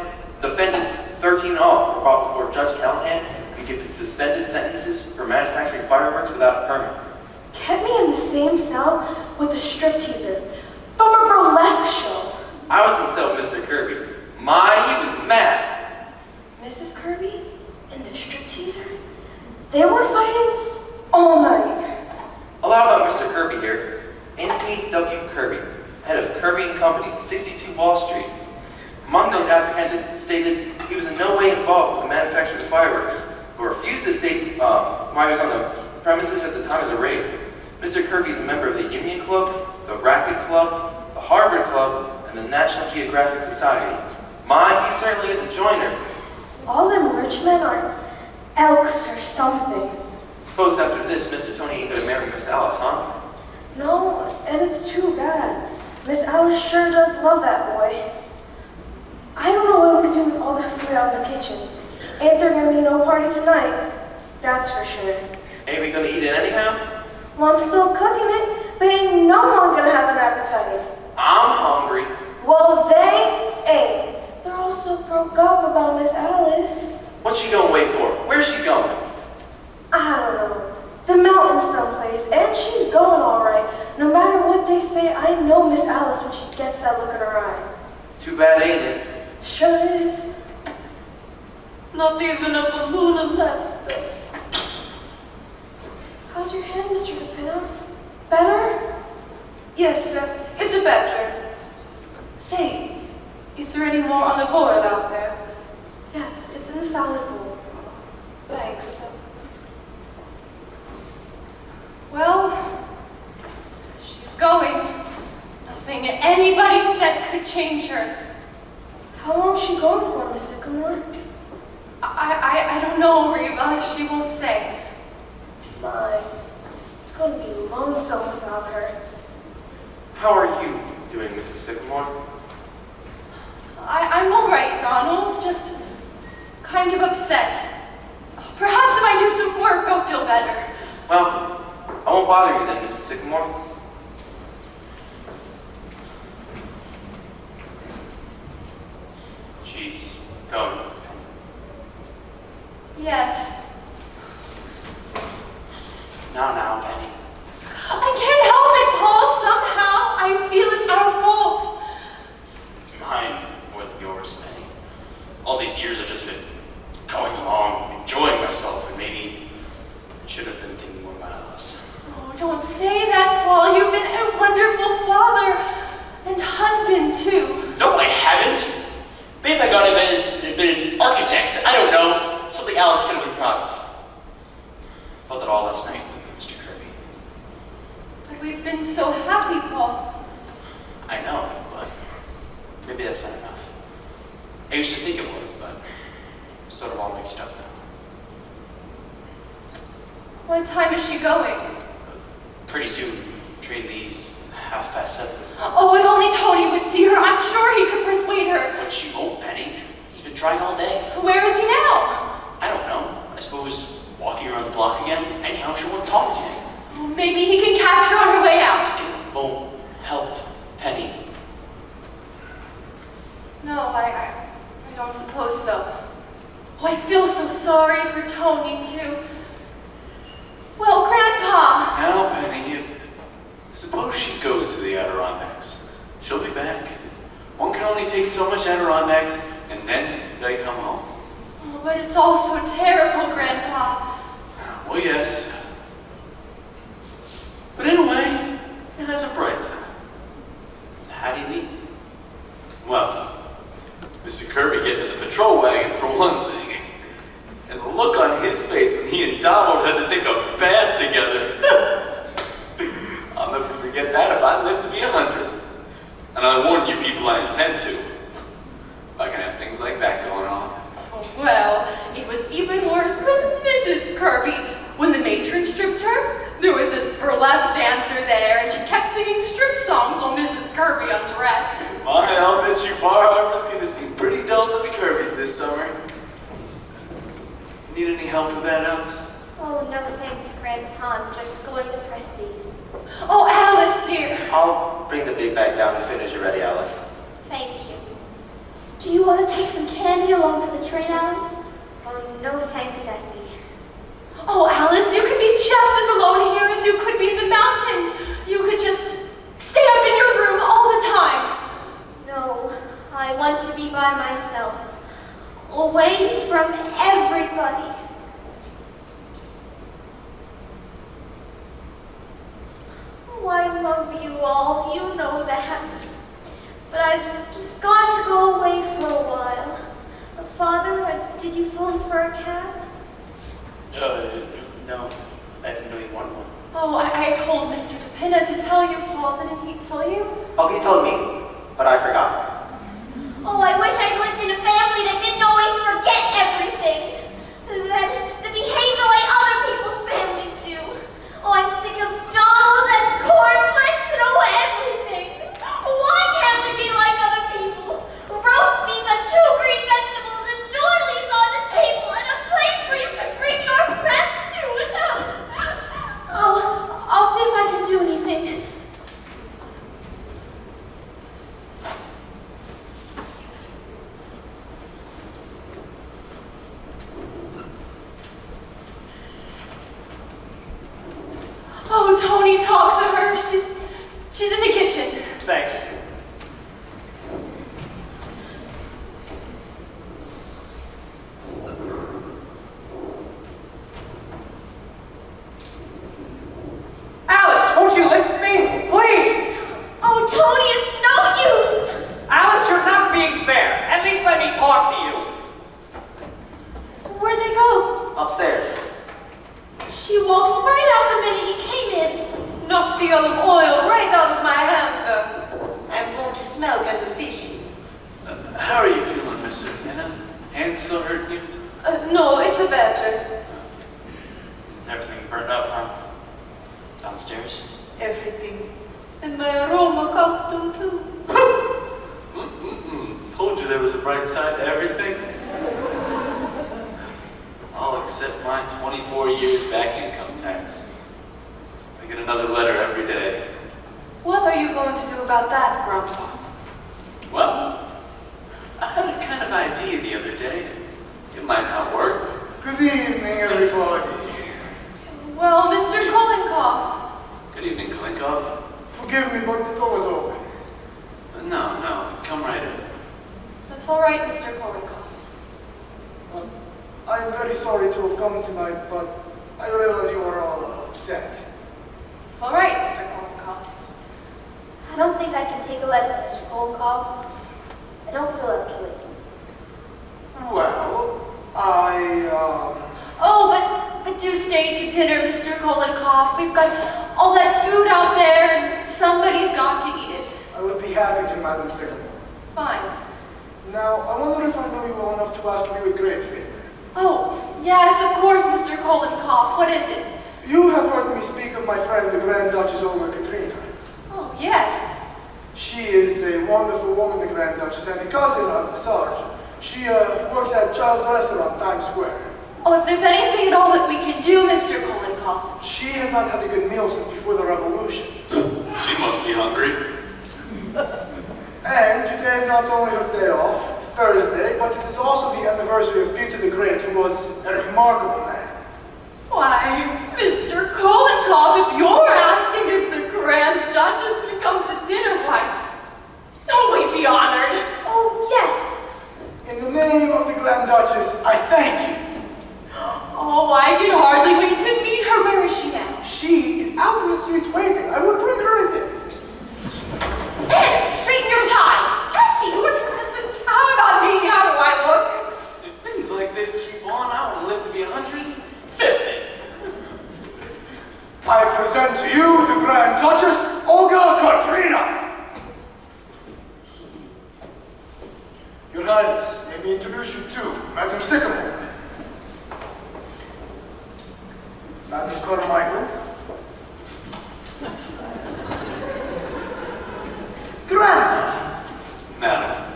S3: the defendants, 13 all, were brought before Judge Callahan and given suspended sentences for manufacturing fireworks without a permit.
S1: Kept me in the same cell with a stripteaser from a burlesque show.
S3: I was in the cell with Mr. Kirby. He was mad.
S1: Mrs. Kirby and the stripteaser, they were fighting all night.
S3: A lot about Mr. Kirby here. Anthony W. Kirby, head of Kirby & Company, 62 Wall Street. Among those apprehended, stated he was in no way involved with the manufacture of fireworks, but refused to state why he was on the premises at the time of the raid. Mr. Kirby is a member of the Union Club, the Racket Club, the Harvard Club, and the National Geographic Society. He certainly is a joiner.
S1: All them rich men are elks or something.
S3: Suppose after this, Mr. Tony ain't gonna marry Miss Alice, huh?
S1: No, and it's too bad. Miss Alice sure does love that boy. I don't know what I'm gonna do with all that food out in the kitchen. Ain't there gonna be no party tonight? That's for sure.
S3: Ain't we gonna eat it anyhow?
S1: Well, I'm still cooking it, but ain't no one gonna have an appetite.
S3: I'm hungry.
S1: Well, they ain't. They're all so broke up about Miss Alice.
S3: What's she gonna wait for? Where's she going?
S1: I don't know. The mountains someplace, and she's going all right. No matter what they say, I know Miss Alice when she gets that look in her eye.
S3: Too bad, ain't it?
S1: Sure is. Not even a balloon left. How's your hand, Mr. DePino? Better? Yes, sir. It's a better. Say, is there any more olive oil out there? Yes, it's in the salad bowl. Thanks.
S4: Well, she's going. Nothing anybody said could change her.
S1: How long is she going for, Miss Sycamore?
S4: I don't know, Reba. She won't say.
S1: My, it's going to be lonesome without her.
S3: How are you doing, Mrs. Sycamore?
S4: I'm all right, Donald. Just kind of upset. Perhaps if I do some work, I'll feel better.
S3: Well, I won't bother you then, Mrs. Sycamore. She's going.
S4: Yes.
S3: Now, Penny.
S4: I can't help it, Paul. Somehow I feel it's our fault.
S3: It's mine more than yours, Penny. All these years I've just been going along, enjoying myself, and maybe I should have been thinking more about us.
S4: Oh, don't say that, Paul. You've been a wonderful father and husband, too.
S3: Seriously, Alice could have been proud of. Felt it all last night, Mr. Kirby.
S4: But we've been so happy, Paul.
S3: I know, but maybe that's not enough. I used to think it was, but sort of all mixed up now.
S4: What time is she going?
S3: Pretty soon, train leaves 7:30.
S4: Oh, if only Tony would see her. I'm sure he could persuade her.
S3: But she won't, Penny. He's been trying all day.
S4: Where is he now?
S3: I don't know. I suppose walking around the block again. Anyhow, she won't talk to him.
S4: Oh, maybe he can catch her on her way out.
S3: It won't help, Penny.
S4: No, I don't suppose so. Oh, I feel so sorry for Tony, too. Well, Grandpa.
S10: Now, Penny, suppose she goes to the Adirondacks. She'll be back. One can only take so much Adirondacks, and then they come home.
S4: Oh, but it's all so terrible, Grandpa.
S10: Well, yes. But in a way, it has a bright side.
S3: How do you mean?
S10: Well, Mr. Kirby getting in the patrol wagon for one thing. And the look on his face when he and Donald had to take a bath together. I'll never forget that if I live to be 100. And I warn you people I intend to. I can have things like that going on.
S4: Oh, well, it was even worse with Mrs. Kirby. When the matron stripped her, there was this burlesque dancer there, and she kept singing strip songs while Mrs. Kirby undressed.
S10: My, I'll bet you Bar Harbor's gonna seem pretty dull to the Kirbys this summer. Need any help with that, Alice?
S6: Oh, no thanks, Grandpa. I'm just going to press these.
S4: Oh, Alice, dear.
S5: I'll bring the big bag down as soon as you're ready, Alice.
S6: Thank you.
S1: Do you want to take some candy along for the train, Alice?
S6: Oh, no thanks, Essie.
S4: Oh, Alice, you could be just as alone here as you could be in the mountains. You could just stay up in your room all the time.
S6: No, I want to be by myself. Away from everybody. Oh, I love you all, you know that. But I've just got to go away for a while. Father, did you phone for a cab?
S3: No. I didn't know you wanted one.
S4: Oh, I told Mr. DePinna to tell you, Paul. Didn't he tell you?
S5: Oh, he told me, but I forgot.
S6: Oh, I wish I lived in a family that didn't always forget everything. That behaved the way other people's families do. Oh, I'm sick of Donald and cornflakes and everything. Why can't we be like other people? Roast beef and 2 green vegetables and doilies on the table and a place where you can bring your friends to without...
S1: I'll see if I can do anything.
S4: Oh, Tony, talk to her. She's in the kitchen.
S9: Thanks. Alice, won't you lift me? Please!
S6: Oh, Tony, it's no use!
S9: Alice, you're not being fair. At least let me talk to you.
S1: Where'd they go?
S5: Upstairs.
S1: She walked right out the minute he came in.
S11: Knocked the olive oil right out of my hand. I'm going to smell kind of fishy.
S10: How are you feeling, Mr. Minna? Hands still hurting you?
S11: No, it's a better.
S3: Everything burned up, huh? Downstairs?
S11: Everything. And my aroma costume too.
S10: Told you there was a bright side to everything. All except my 24 years back income tax. I get another letter every day.
S11: What are you going to do about that, Grandpa?
S10: Well, I had a kind of idea the other day. It might not work.
S2: Good evening, everybody.
S4: Well, Mr. Kolenkoff.
S10: Good evening, Klinkov.
S2: Forgive me, but the door was open.
S10: No, come right in.
S4: That's all right, Mr. Kolenkoff.
S2: I'm very sorry to have come tonight, but I realize you are all upset.
S4: It's all right, Mr. Kolenkoff.
S6: I don't think I can take a lesson, Mr. Kolkov. I don't feel up to it.
S2: Well,
S4: Oh, but do stay to dinner, Mr. Kolenkoff. We've got all that food out there, and somebody's got to eat it.
S2: I would be happy to, Madam Sycamore.
S4: Fine.
S2: Now, I wonder if I know you well enough to ask you a great favor.
S4: Oh, yes, of course, Mr. Kolenkoff. What is it?
S2: You have heard me speak of my friend, the Grand Duchess Olga Katrina.
S4: Oh, yes.
S2: She is a wonderful woman, the Grand Duchess, and a cousin of the Sarge. She works at Child's Restaurant, Times Square.
S4: Oh, if there's anything at all that we can do, Mr. Kolenkoff.
S2: She has not had a good meal since before the revolution.
S10: She must be hungry.
S2: And today is not only her day off, Thursday, but it is also the anniversary of Peter the Great, who was a remarkable man.
S4: Why, Mr. Kolenkoff, if you're asking if the Grand Duchess can come to dinner, why, we'd be honored.
S6: Oh, yes.
S2: In the name of the Grand Duchess, I thank you.
S4: Oh, I can hardly wait to meet her. Where is she now?
S2: She is out in the street waiting. I will bring her in.
S4: Ed, straighten your tie. Bessie, you're dressed. How about me? How do I look?
S3: If things like this keep on, I want to live to be 150.
S2: I present to you the Grand Duchess, Olga Katrina. Your Highness, let me introduce you to Madam Sycamore. Madam Carmichael. Grandpa.
S10: Madam.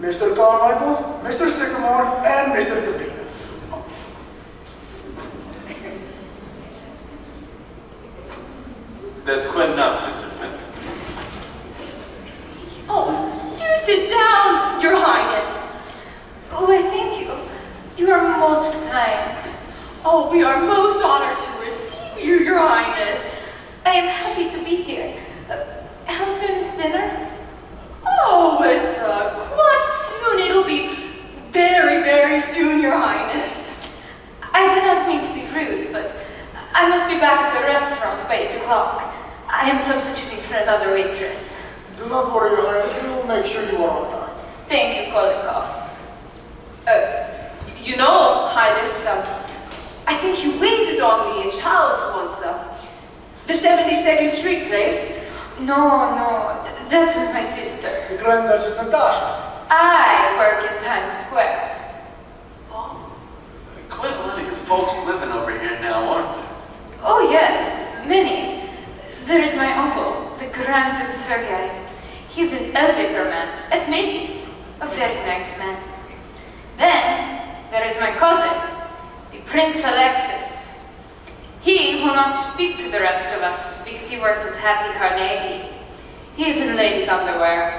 S2: Mr. Carmichael, Mr. Sycamore, and Mr. Depina.
S10: That's quite enough, Mr. Penn.
S4: Oh, do sit down, Your Highness. Oh, I thank you. You are most kind. Oh, we are most honored to receive you, Your Highness. I am happy to be here. How soon is dinner? Oh, it's quite soon. It'll be very, very soon, Your Highness. I do not mean to be rude, but I must be back at the restaurant by 8 o'clock. I am substituting for another waitress.
S2: Do not worry, Your Highness. We will make sure you are on time.
S4: Thank you, Kolenkoff.
S11: You know, Highness, I think you waited on me in Child's once, the 72nd Street place.
S4: No, that was my sister.
S2: The Grand Duchess Natasha.
S4: I work in Times Square.
S10: Quite a lot of your folks living over here now, aren't there?
S4: Oh, yes, many. There is my uncle, the Grand Duke Sergei. He's an elevator man at Macy's. A very nice man. Then, there is my cousin, the Prince Alexis. He will not speak to the rest of us because he works at Hattie Carnegie. He is in ladies' underwear.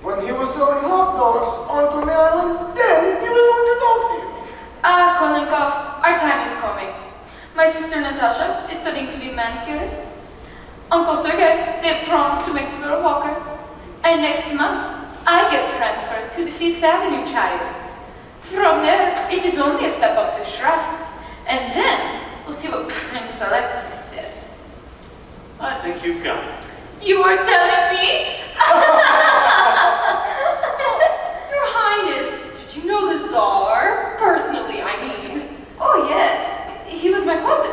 S2: When he was selling hot dogs on Coney Island, then he was going to talk to you.
S4: Ah, Kolenkoff, our time is coming. My sister Natasha is studying to be a manicurist. Uncle Sergei, they've promised to make Flora Walker. And next month, I get transferred to the Fifth Avenue Childs. From there, it is only a step up to Shruff's. And then, we'll see what Prince Alexis says.
S10: I think you've got it.
S4: You are telling me? Your Highness, did you know the Tsar? Personally, I mean. Oh, yes. He was my cousin.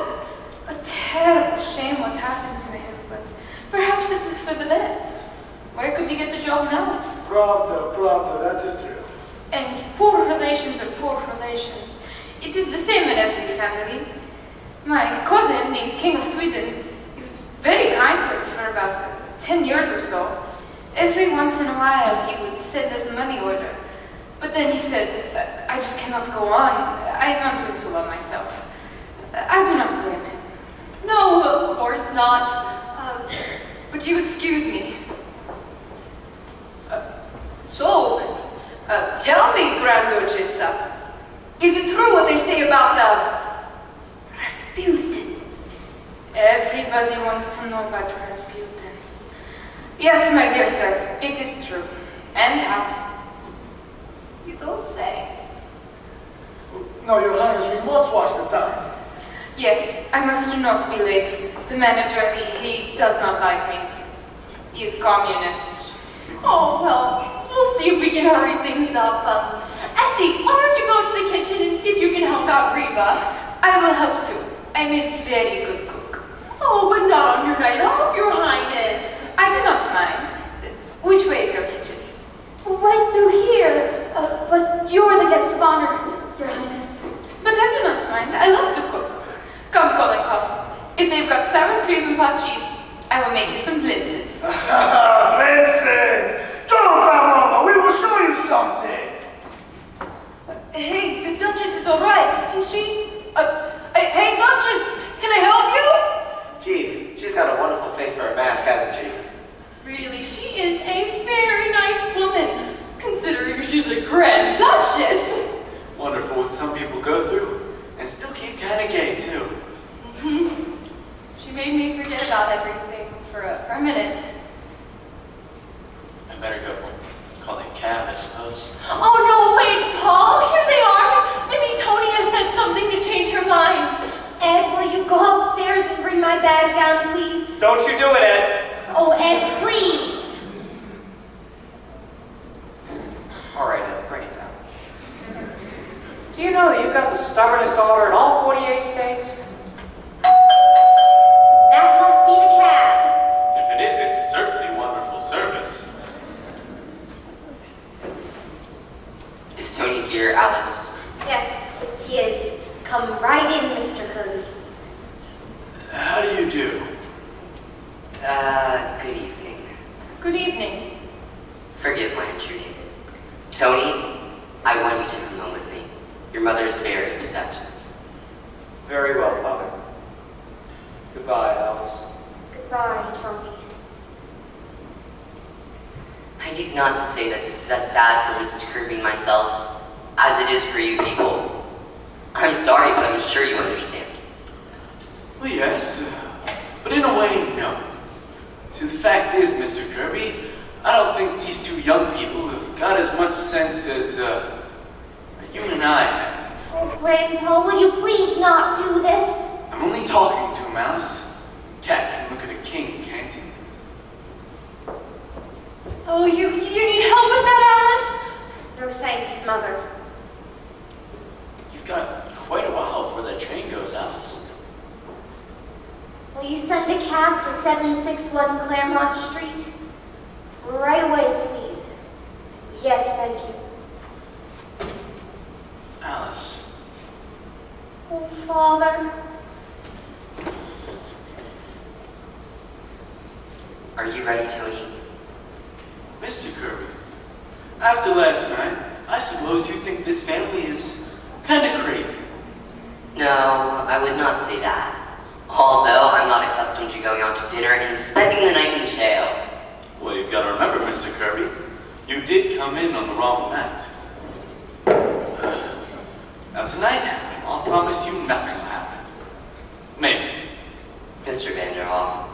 S4: A terrible shame what happened to him, but perhaps it was for the best. Where could he get the job now?
S2: Pravda, that is true.
S4: And poor relations are poor relations. It is the same in every family. My cousin, the King of Sweden, he was very kind to us for about 10 years or so. Every once in a while, he would send us a money order. But then he said, I just cannot go on. I am not doing so well myself. I do not blame him. No, of course not. Would you excuse me?
S11: Tell me, Grand Duchess, is it true what they say about Rasputin?
S4: Everybody wants to know about Rasputin. Yes, my dear sir, it is true. And how?
S11: You don't say.
S2: No, Your Highness, we must watch the time.
S4: Yes, I must not be late. The manager, he does not like me. He is communist.
S11: Oh, well,
S4: we'll see if we can hurry things up. Essie, why don't you go to the kitchen and see if you can help out Reba?
S12: I will help too. I'm a very good cook.
S4: Oh, but not on your night off, Your Highness.
S12: I do not mind. Which way is your kitchen?
S6: Right through here. But you're the guest of honor, Your Highness.
S12: But I do not mind. I love to cook. Come, Kolikoff. If they've got sour cream and pot cheese, I will make you some blintzes.
S2: Vincent! Don't Pavlova, we will show you something!
S11: Hey, the Duchess is all right, isn't she? Hey, Duchess, can I help you?
S5: Gee, she's got a wonderful face for a mask, hasn't she?
S4: Really, she is a very nice woman, considering she's a Grand Duchess.
S3: Wonderful what some people go through, and still keep kind of gay, too.
S4: She made me forget about everything for a minute.
S7: I better go call a cab, I suppose.
S4: Oh no, wait, Paul, here they are. Maybe Tony has said something to change her mind.
S6: Ed, will you go upstairs and bring my bag down, please?
S9: Don't you do it, Ed.
S6: Oh, Ed, please.
S9: All right, Ed, bring it down. Do you know that you've got the stubbornest daughter in all 48 states?
S6: That must be the cab.
S10: If it is, it's certainly wonderful service.
S8: Is Tony here, Alice?
S6: Yes, he is. Come right in, Mr. Kirby.
S3: How do you do?
S8: Good evening.
S4: Good evening.
S8: Forgive my intruding. Tony, I want you to come home with me. Your mother is very upset.
S9: Very well, Father. Goodbye, Alice.
S6: Goodbye, Tony.
S8: I need not to say that this is as sad for Mrs. Kirby and myself as it is for you people. I'm sorry, but I'm sure you understand.
S3: Well, yes, but in a way, no. So the fact is, Mr. Kirby, I don't think these two young people have got as much sense as you and I have.
S6: Oh, Grandpa, will you please not do this?
S3: I'm only talking to him, Alice. Cat can look at a king, can't he?
S4: Oh, you need help with that, Alice?
S6: No thanks, Mother.
S7: You've got quite a while before that train goes, Alice.
S6: Will you send a cab to 761 Claremont Street? Right away, please. Yes, thank you.
S3: Alice.
S6: Oh, Father.
S8: Are you ready, Tony?
S3: Mr. Kirby, after last night, I suppose you think this family is kind of crazy.
S8: No, I would not say that. Although I'm not accustomed to going out to dinner and spending the night in jail.
S3: Well, you've got to remember, Mr. Kirby, you did come in on the wrong night. Now tonight, I'll promise you nothing will happen. Maybe.
S8: Mr. Vanderhoff,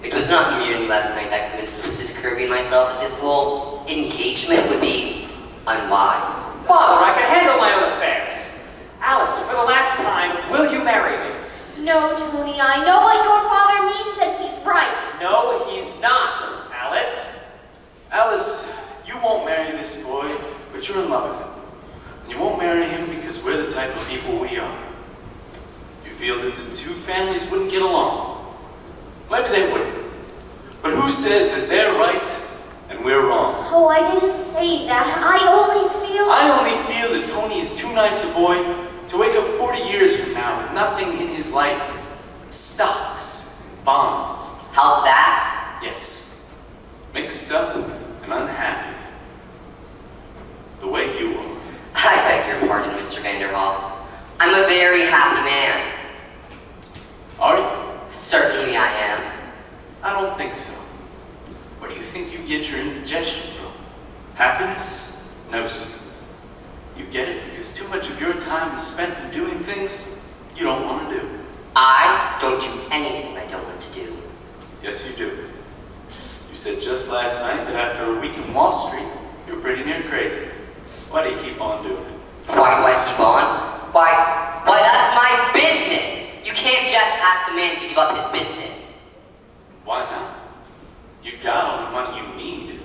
S8: it was not merely last night that convinced Mrs. Kirby and myself that this whole engagement would be unwise.
S9: Father, I can handle my own affairs. Alice, for the last time, will you marry me?
S6: No, Tony, I know what your father means and he's right.
S9: No, he's not, Alice.
S3: Alice, you won't marry this boy, but you're in love with him. And you won't marry him because we're the type of people we are. You feel that the two families wouldn't get along. Maybe they wouldn't. But who says that they're right and we're wrong?
S6: Oh, I didn't say that. I only
S3: feel that Tony is too nice a boy to wake up 40 years from now with nothing in his life but stocks and bonds.
S8: How's that?
S3: Yes. Mixed up and unhappy. The way you are.
S8: I beg your pardon, Mr. Vanderhoff. I'm a very happy man.
S3: Are you?
S8: Certainly I am.
S3: I don't think so. Where do you think you get your indigestion from? Happiness? No, sir. You get it because too much of your time is spent in doing things you don't want to do.
S8: I don't do anything I don't want to do.
S3: Yes, you do. You said just last night that after a week in Wall Street, you're pretty near crazy. Why do you keep on doing it?
S8: Why do I keep on? Why, that's my business! You can't just ask a man to give up his business.
S3: Why not? You've got all the money you need.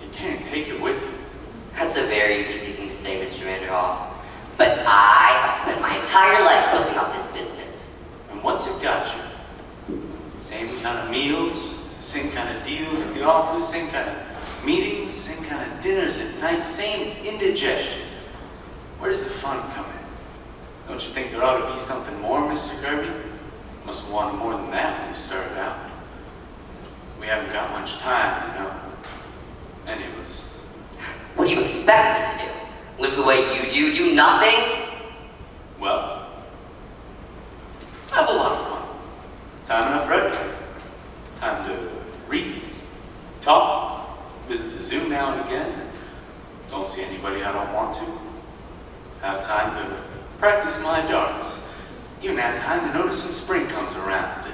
S3: You can't take
S10: take it with you.
S8: That's a very easy thing to say, Mr. Vanderhoff. But I have spent my entire life building up this business.
S10: And what's it got you? Same kind of meals, same kind of deals at the office, same kind of meetings, same kind of dinners at night, same indigestion. Where does the fun come in? Don't you think there ought to be something more, Mr. Kirby? Must have wanted more than that when you started out. We haven't got much time, you know. Any of us.
S8: What do you expect me to do? Live the way you do? Do nothing?
S10: Well, I have a lot of fun. Time enough for everything. Time to read, talk, visit the zoo now and again. Don't see anybody I don't want to. Have time to practice my darts. Even have time to notice when spring comes around.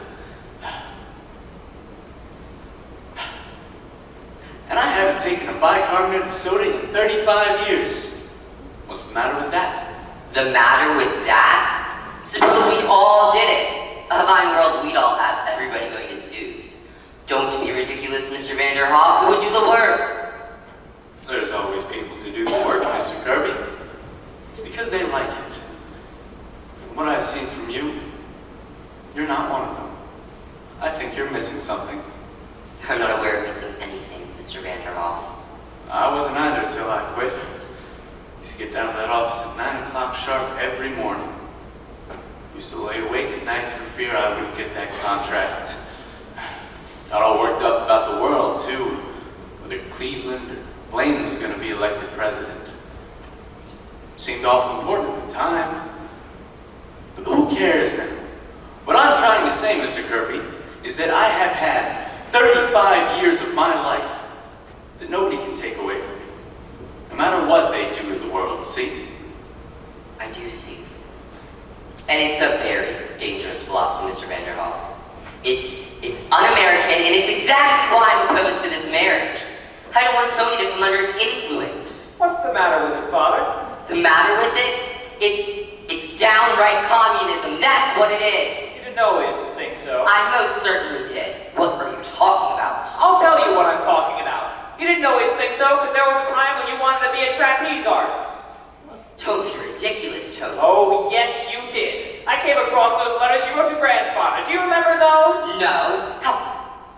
S10: And I haven't taken a bicarbonate of soda in 35 years. What's the matter with that?
S8: The matter with that? Suppose we all did it. A fine world we'd all have, everybody going to zoos. Don't be ridiculous, Mr. Vanderhoff. Who would do the work?
S10: There's always people to do the work, Mr. Kirby. It's because they like it. From what I've seen from you, you're not one of them. I think you're missing something.
S8: I'm not aware of missing anything, Mr. Vanderhoff.
S10: I wasn't either till I quit. Used to get down to that office at 9 o'clock sharp every morning. Used to lay awake at nights for fear I wouldn't get that contract. Got all worked up about the world, too. Whether Cleveland or Blaine was going to be elected president. Seemed awful important at the time. But who cares now? What I'm trying to say, Mr. Kirby, is that I have had 35 years of my life that nobody can take away from me. No matter what they do to the world, see?
S8: I do see. And it's a very dangerous philosophy, Mr. Vanderhoff. It's un-American, and it's exactly why I'm opposed to this marriage. I don't want Tony to come under its influence.
S9: What's the matter with it, Father?
S8: The matter with it? It's downright communism. That's what it is.
S9: You didn't always think so.
S8: I most certainly did. What are you talking about?
S9: I'll tell you what I'm talking about. You didn't always think so, because there was a time when you wanted to be a trapeze artist.
S8: Don't be ridiculous, Tony.
S9: Oh, yes, you did. I came across those letters you wrote to Grandfather. Do you remember those?
S8: No.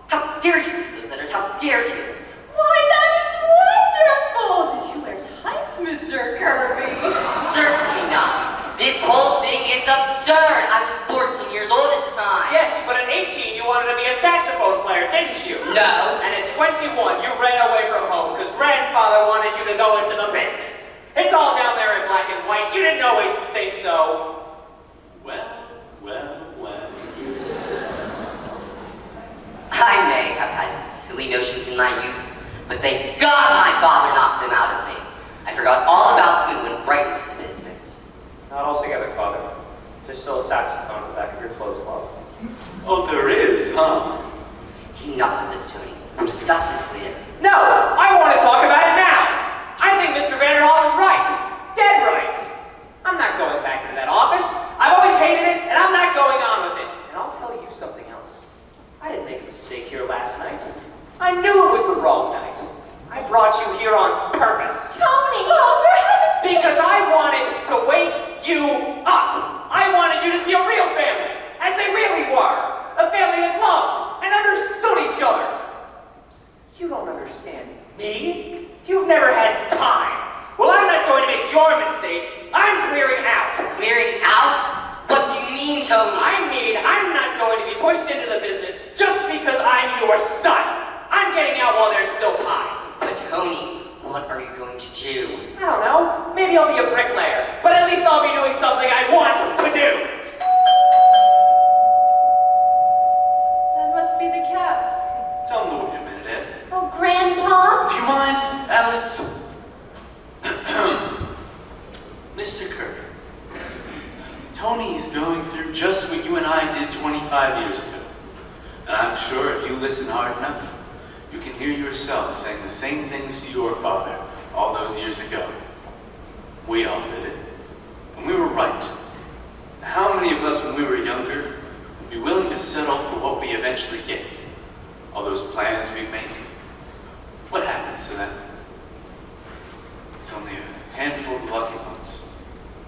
S8: How dare you read those letters? How dare you?
S4: Why, that is wonderful! Did you wear tights, Mr. Kirby?
S8: Certainly not. This whole thing is absurd. I was 14 years old at the time.
S9: Yes, but at 18 you wanted to be a saxophone player, didn't you?
S8: No.
S9: And at 21 you ran away from home because Grandfather wanted you to go into the business. It's all down there in black and white. You didn't always think so.
S10: Well.
S8: I may have had silly notions in my youth, but thank God my father knocked them out of me. I forgot all about them and went right into the business.
S9: Not altogether, Father. There's still a saxophone in the back of your clothes closet.
S10: Oh, there is, huh?
S8: Enough of this, Tony. We'll discuss this later.
S9: No! I want to talk about it now! I think Mr. Vanderhoff is right. Dead right. I'm not going back into that office. I've always hated it, and I'm not going on with it. And I'll tell you something else. I didn't make a mistake here last night. I knew it was the wrong night. I brought you here on purpose.
S4: Tony! Oh, for heaven's sake!
S9: Because I wanted to wake you up. I wanted you to see a real family, as they really were. A family that loved and understood each other. You don't understand me. You've never had time. Well, I'm not going to make your mistake. I'm clearing out.
S8: Clearing out? What do you mean, Tony?
S9: I mean, I'm not going to be pushed into the business just because I'm your son. I'm getting out while there's still time.
S8: But Tony, what are you going to do?
S9: I don't know. Maybe I'll be a bricklayer. But at least I'll be doing something I want to do.
S12: That must be the cab.
S10: Tell them to wait a minute, Ed.
S6: Oh, Grandpa?
S10: Do you mind, Alice? Mr. Kirby, Tony is going through just what you and I did 25 years ago. And I'm sure if you listen hard enough, you can hear yourself saying the same things to your father all those years ago. We all did it. And we were right. How many of us when we were younger would be willing to settle for what we eventually get? All those plans we make? What happens to them? lucky ones.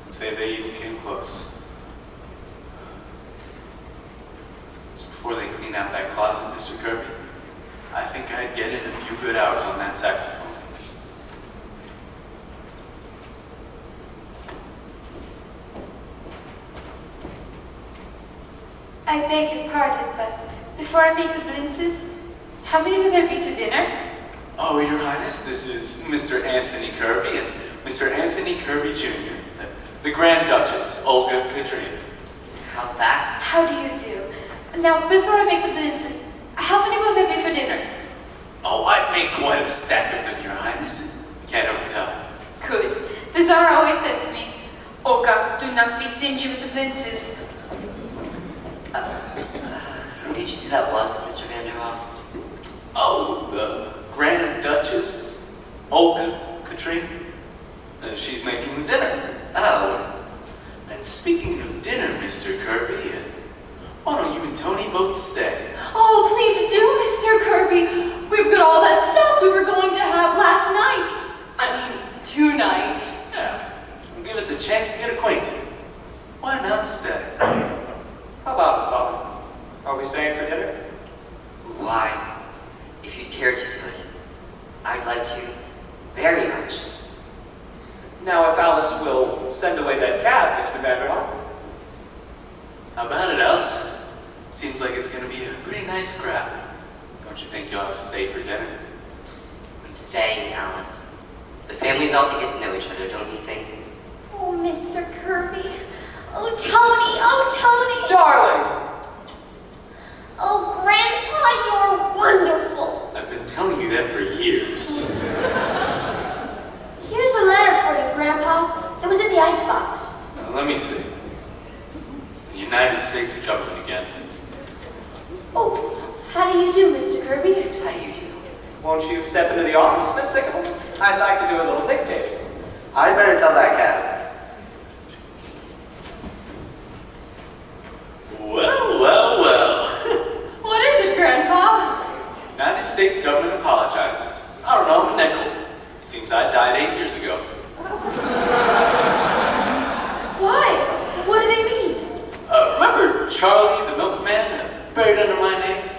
S10: I'd say they even came close. So before they clean out that closet, Mr. Kirby, I think I'd get in a few good hours on that saxophone.
S12: I beg your pardon, but before I make the blintzes, how many will there be to dinner?
S10: Oh, Your Highness, this is Mr. Anthony Kirby and Mr. Anthony Kirby Jr., the Grand Duchess, Olga Katrina.
S8: How's that?
S12: How do you do? Now, before I make the blintzes, how many will there be for dinner?
S10: Oh, I'd make quite a stack of them, Your Highness. Can't ever tell.
S12: Good. The Tsar always said to me, Olga, do not be stingy with the blintzes.
S8: Who did you say that was, Mr. Vanderhoff?
S10: Oh, the Grand Duchess, Olga Katrina. She's making the dinner.
S8: Oh.
S10: And speaking of dinner, Mr. Kirby, why don't you and Tony both stay?
S4: Oh, please do, Mr. Kirby. We've got all that stuff we were going to have last night. I mean, tonight.
S10: Yeah, and give us a chance to get acquainted. Why not stay?
S9: How about it, Father? Are we staying for dinner?
S8: Why? If you'd care to, Tony, I'd like to very much.
S9: Now, if Alice will send away that cab, Mr. Vanderhoff.
S10: How about it, Alice? Seems like it's gonna be a pretty nice crowd. Don't you think you ought to stay for dinner?
S8: I'm staying, Alice. The families ought to get to know each other, don't you think?
S6: Oh, Mr. Kirby. Oh, Tony. Oh, Tony.
S9: Darling!
S6: Oh, Grandpa, you're wonderful.
S10: I've been telling you that for years.
S6: Here's a letter for you, Grandpa. It was in the icebox.
S10: Now, let me see. The United States government again.
S6: Oh, how do you do, Mr. Kirby?
S8: How do you do?
S9: Won't you step into the office, Miss Sycamore? I'd like to do a little dictating.
S5: I'd better tell that cat.
S10: Well, well, well.
S4: What is it, Grandpa?
S10: United States government apologizes. I don't know, I'm a nickel. Seems I died 8 years ago.
S6: Why? What do they mean?
S10: Remember Charlie the milkman buried under my name?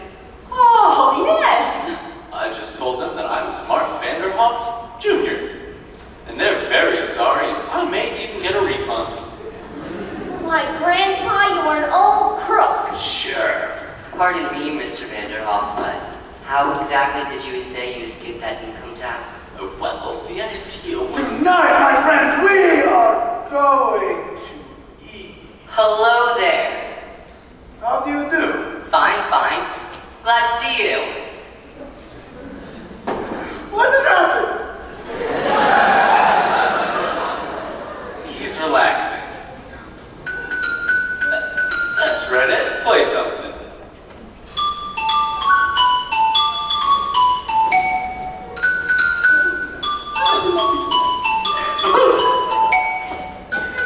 S4: Oh, yes.
S10: I just told them that I was Martin Vanderhoff Jr. And they're very sorry. I may even get a refund.
S6: Why, Grandpa, you are an old crook.
S10: Sure.
S8: Pardon me, Mr. Vanderhoff, but how exactly did you say you escaped that income tax?
S10: Well, the idea was...
S2: Tonight, my friends, we are going to eat.
S8: Hello there.
S2: How do you do?
S8: Fine, fine. Glad to see you.
S2: What has happened?
S10: He's relaxing. That's right, Ed. Play something.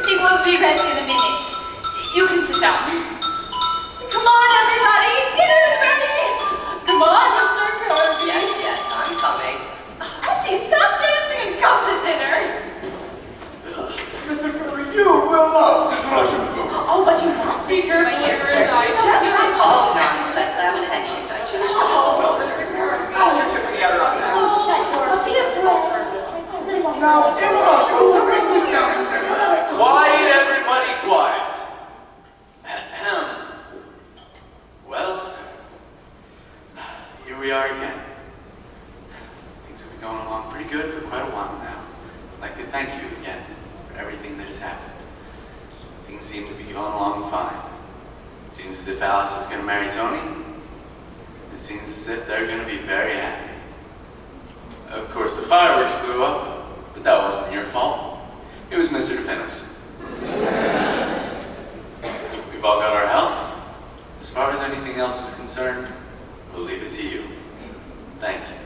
S12: It will be ready in a minute. You can sit down.
S4: Come on, everybody. Dinner's ready. Come on, Mr. Kirby.
S8: Yes, I'm coming.
S4: I see. Stop dancing and come to dinner.
S2: Mr. Kirby, you will love this Russian food.
S4: Oh, but you must be careful with your digestion.
S8: All nonsense. I haven't had any digestion.
S9: Well, Miss Sycamore, how's your trip to the other office?
S6: Shut your face.
S2: Now, in Russia, we sit down to dinner.
S10: Quiet, everybody, quiet. Ahem. Well, sir, here we are again. Things have been going along pretty good for quite a while now. I'd like to thank you again for everything that has happened. Things seem to be going along fine. It seems as if Alice is going to marry Tony. It seems as if they're going to be very happy. Of course, the fireworks blew up. But that wasn't your fault. It was Mr. DePinna's. We've all got our health. As far as anything else is concerned, we'll leave it to you. Thank you.